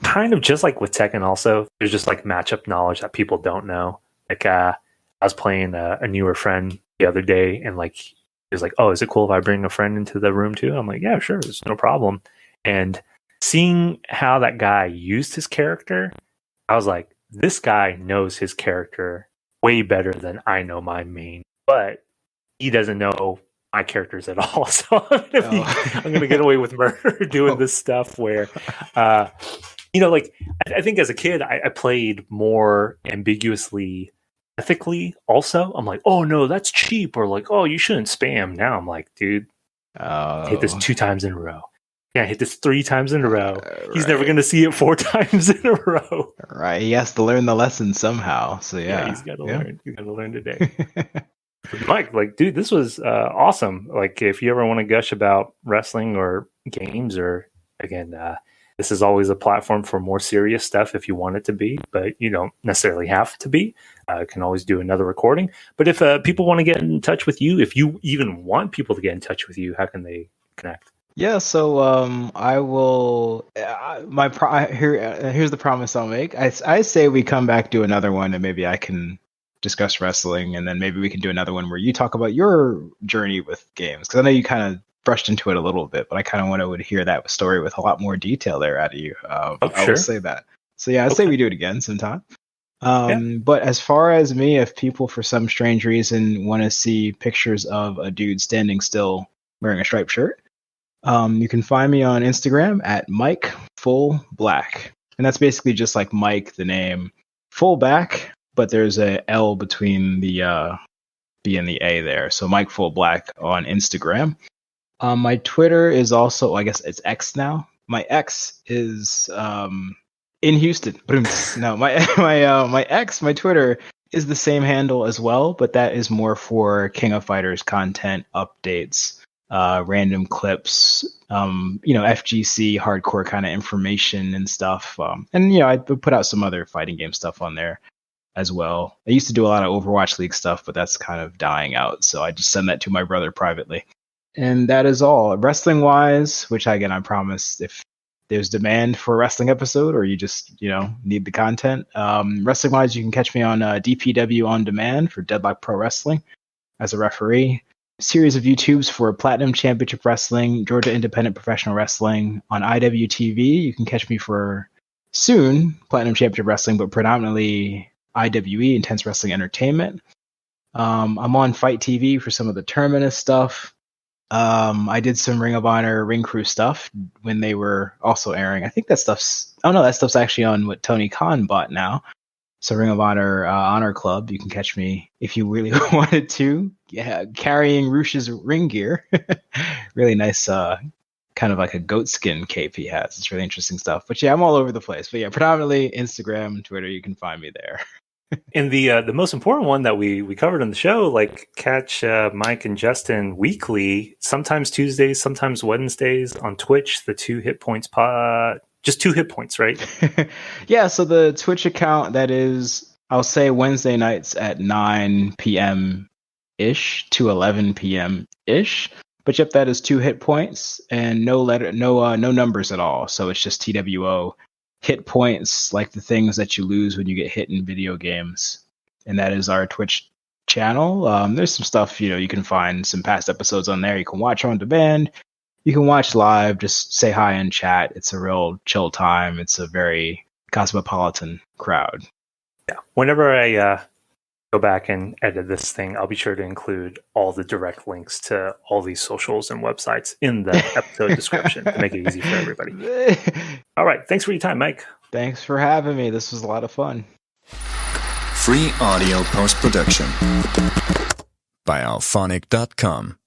kind of just like with Tekken also, there's just like matchup knowledge that people don't know. Like I was playing a newer friend the other day, and like he was like, oh, is it cool if I bring a friend into the room too? I'm like, yeah, sure, it's no problem. And seeing how that guy used his character, I was like, this guy knows his character way better than I know my main, but he doesn't know my characters at all. So I'm gonna get away with murder doing this stuff where, like I think as a kid, I played more ambiguously ethically also. I'm like, oh no, that's cheap, or like, oh, you shouldn't spam. Now I'm like, dude, hit this 2 times in a row. Yeah, hit this 3 times in a row. He's never going to see it 4 times in a row. Right. He has to learn the lesson somehow. So yeah, he's got to learn. He's got to learn today. Mike, like, dude, this was awesome. Like, if you ever want to gush about wrestling or games or Again, this is always a platform for more serious stuff if you want it to be, but you don't necessarily have to be. Can always do another recording. But if people want to get in touch with you, if you even want people to get in touch with you, how can they connect? Yeah, so I will. Here's the promise I'll make. I say we come back, do another one, and maybe I can discuss wrestling, and then maybe we can do another one where you talk about your journey with games, because I know you kind of brushed into it a little bit, but I kind of want to hear that story with a lot more detail there out of you. I will say that. So yeah, I'd say we do it again sometime. But as far as me, if people for some strange reason want to see pictures of a dude standing still wearing a striped shirt, you can find me on Instagram at MIKEFULLBLACK. And that's basically just like Mike, the name, fullback, but there's a L between the B and the A there. So MIKEFULLBLACK on Instagram. My Twitter is also, I guess it's X now. My X is in Houston. No, my Twitter is the same handle as well, but that is more for King of Fighters content, updates, random clips, FGC hardcore kind of information and stuff. And I put out some other fighting game stuff on there as well. I used to do a lot of Overwatch League stuff, but that's kind of dying out. So I just send that to my brother privately. And that is all. Wrestling wise, which again, I promise if there's demand for a wrestling episode or you just, need the content. Wrestling wise, you can catch me on DPW On Demand for Deadlock Pro Wrestling as a referee. Series of YouTubes for Platinum Championship Wrestling, Georgia Independent Professional Wrestling. On IWTV, you can catch me for soon Platinum Championship Wrestling, but predominantly IWE, Intense Wrestling Entertainment. I'm on Fight TV for some of the Terminus stuff. I did some Ring of Honor Ring Crew stuff when they were also airing. I think that stuff's actually on what Tony Khan bought now. So Ring of Honor Honor Club, you can catch me if you really wanted to. Yeah, carrying Rush's ring gear. Really nice, kind of like a goat skin cape he has. It's really interesting stuff. But yeah, I'm all over the place. But yeah, predominantly Instagram, Twitter, you can find me there. And the most important one that we covered on the show, like catch Mike and Justin weekly, sometimes Tuesdays, sometimes Wednesdays on Twitch, the 2HitPoints pod. Just 2HitPoints, right? Yeah, so the Twitch account, that is, I'll say Wednesday nights at 9 p.m.-ish to 11 p.m.-ish. But yep, that is 2HitPoints and no numbers at all. So it's just TWO. Hit points, like the things that you lose when you get hit in video games. And that is our Twitch channel. There's some stuff, you can find some past episodes on there. You can watch on demand. You can watch live, just say hi in chat. It's a real chill time. It's a very cosmopolitan crowd. Yeah. Whenever I go back and edit this thing, I'll be sure to include all the direct links to all these socials and websites in the episode description to make it easy for everybody. All right. Thanks for your time, Mike. Thanks for having me. This was a lot of fun. Free audio post-production by alphonic.com.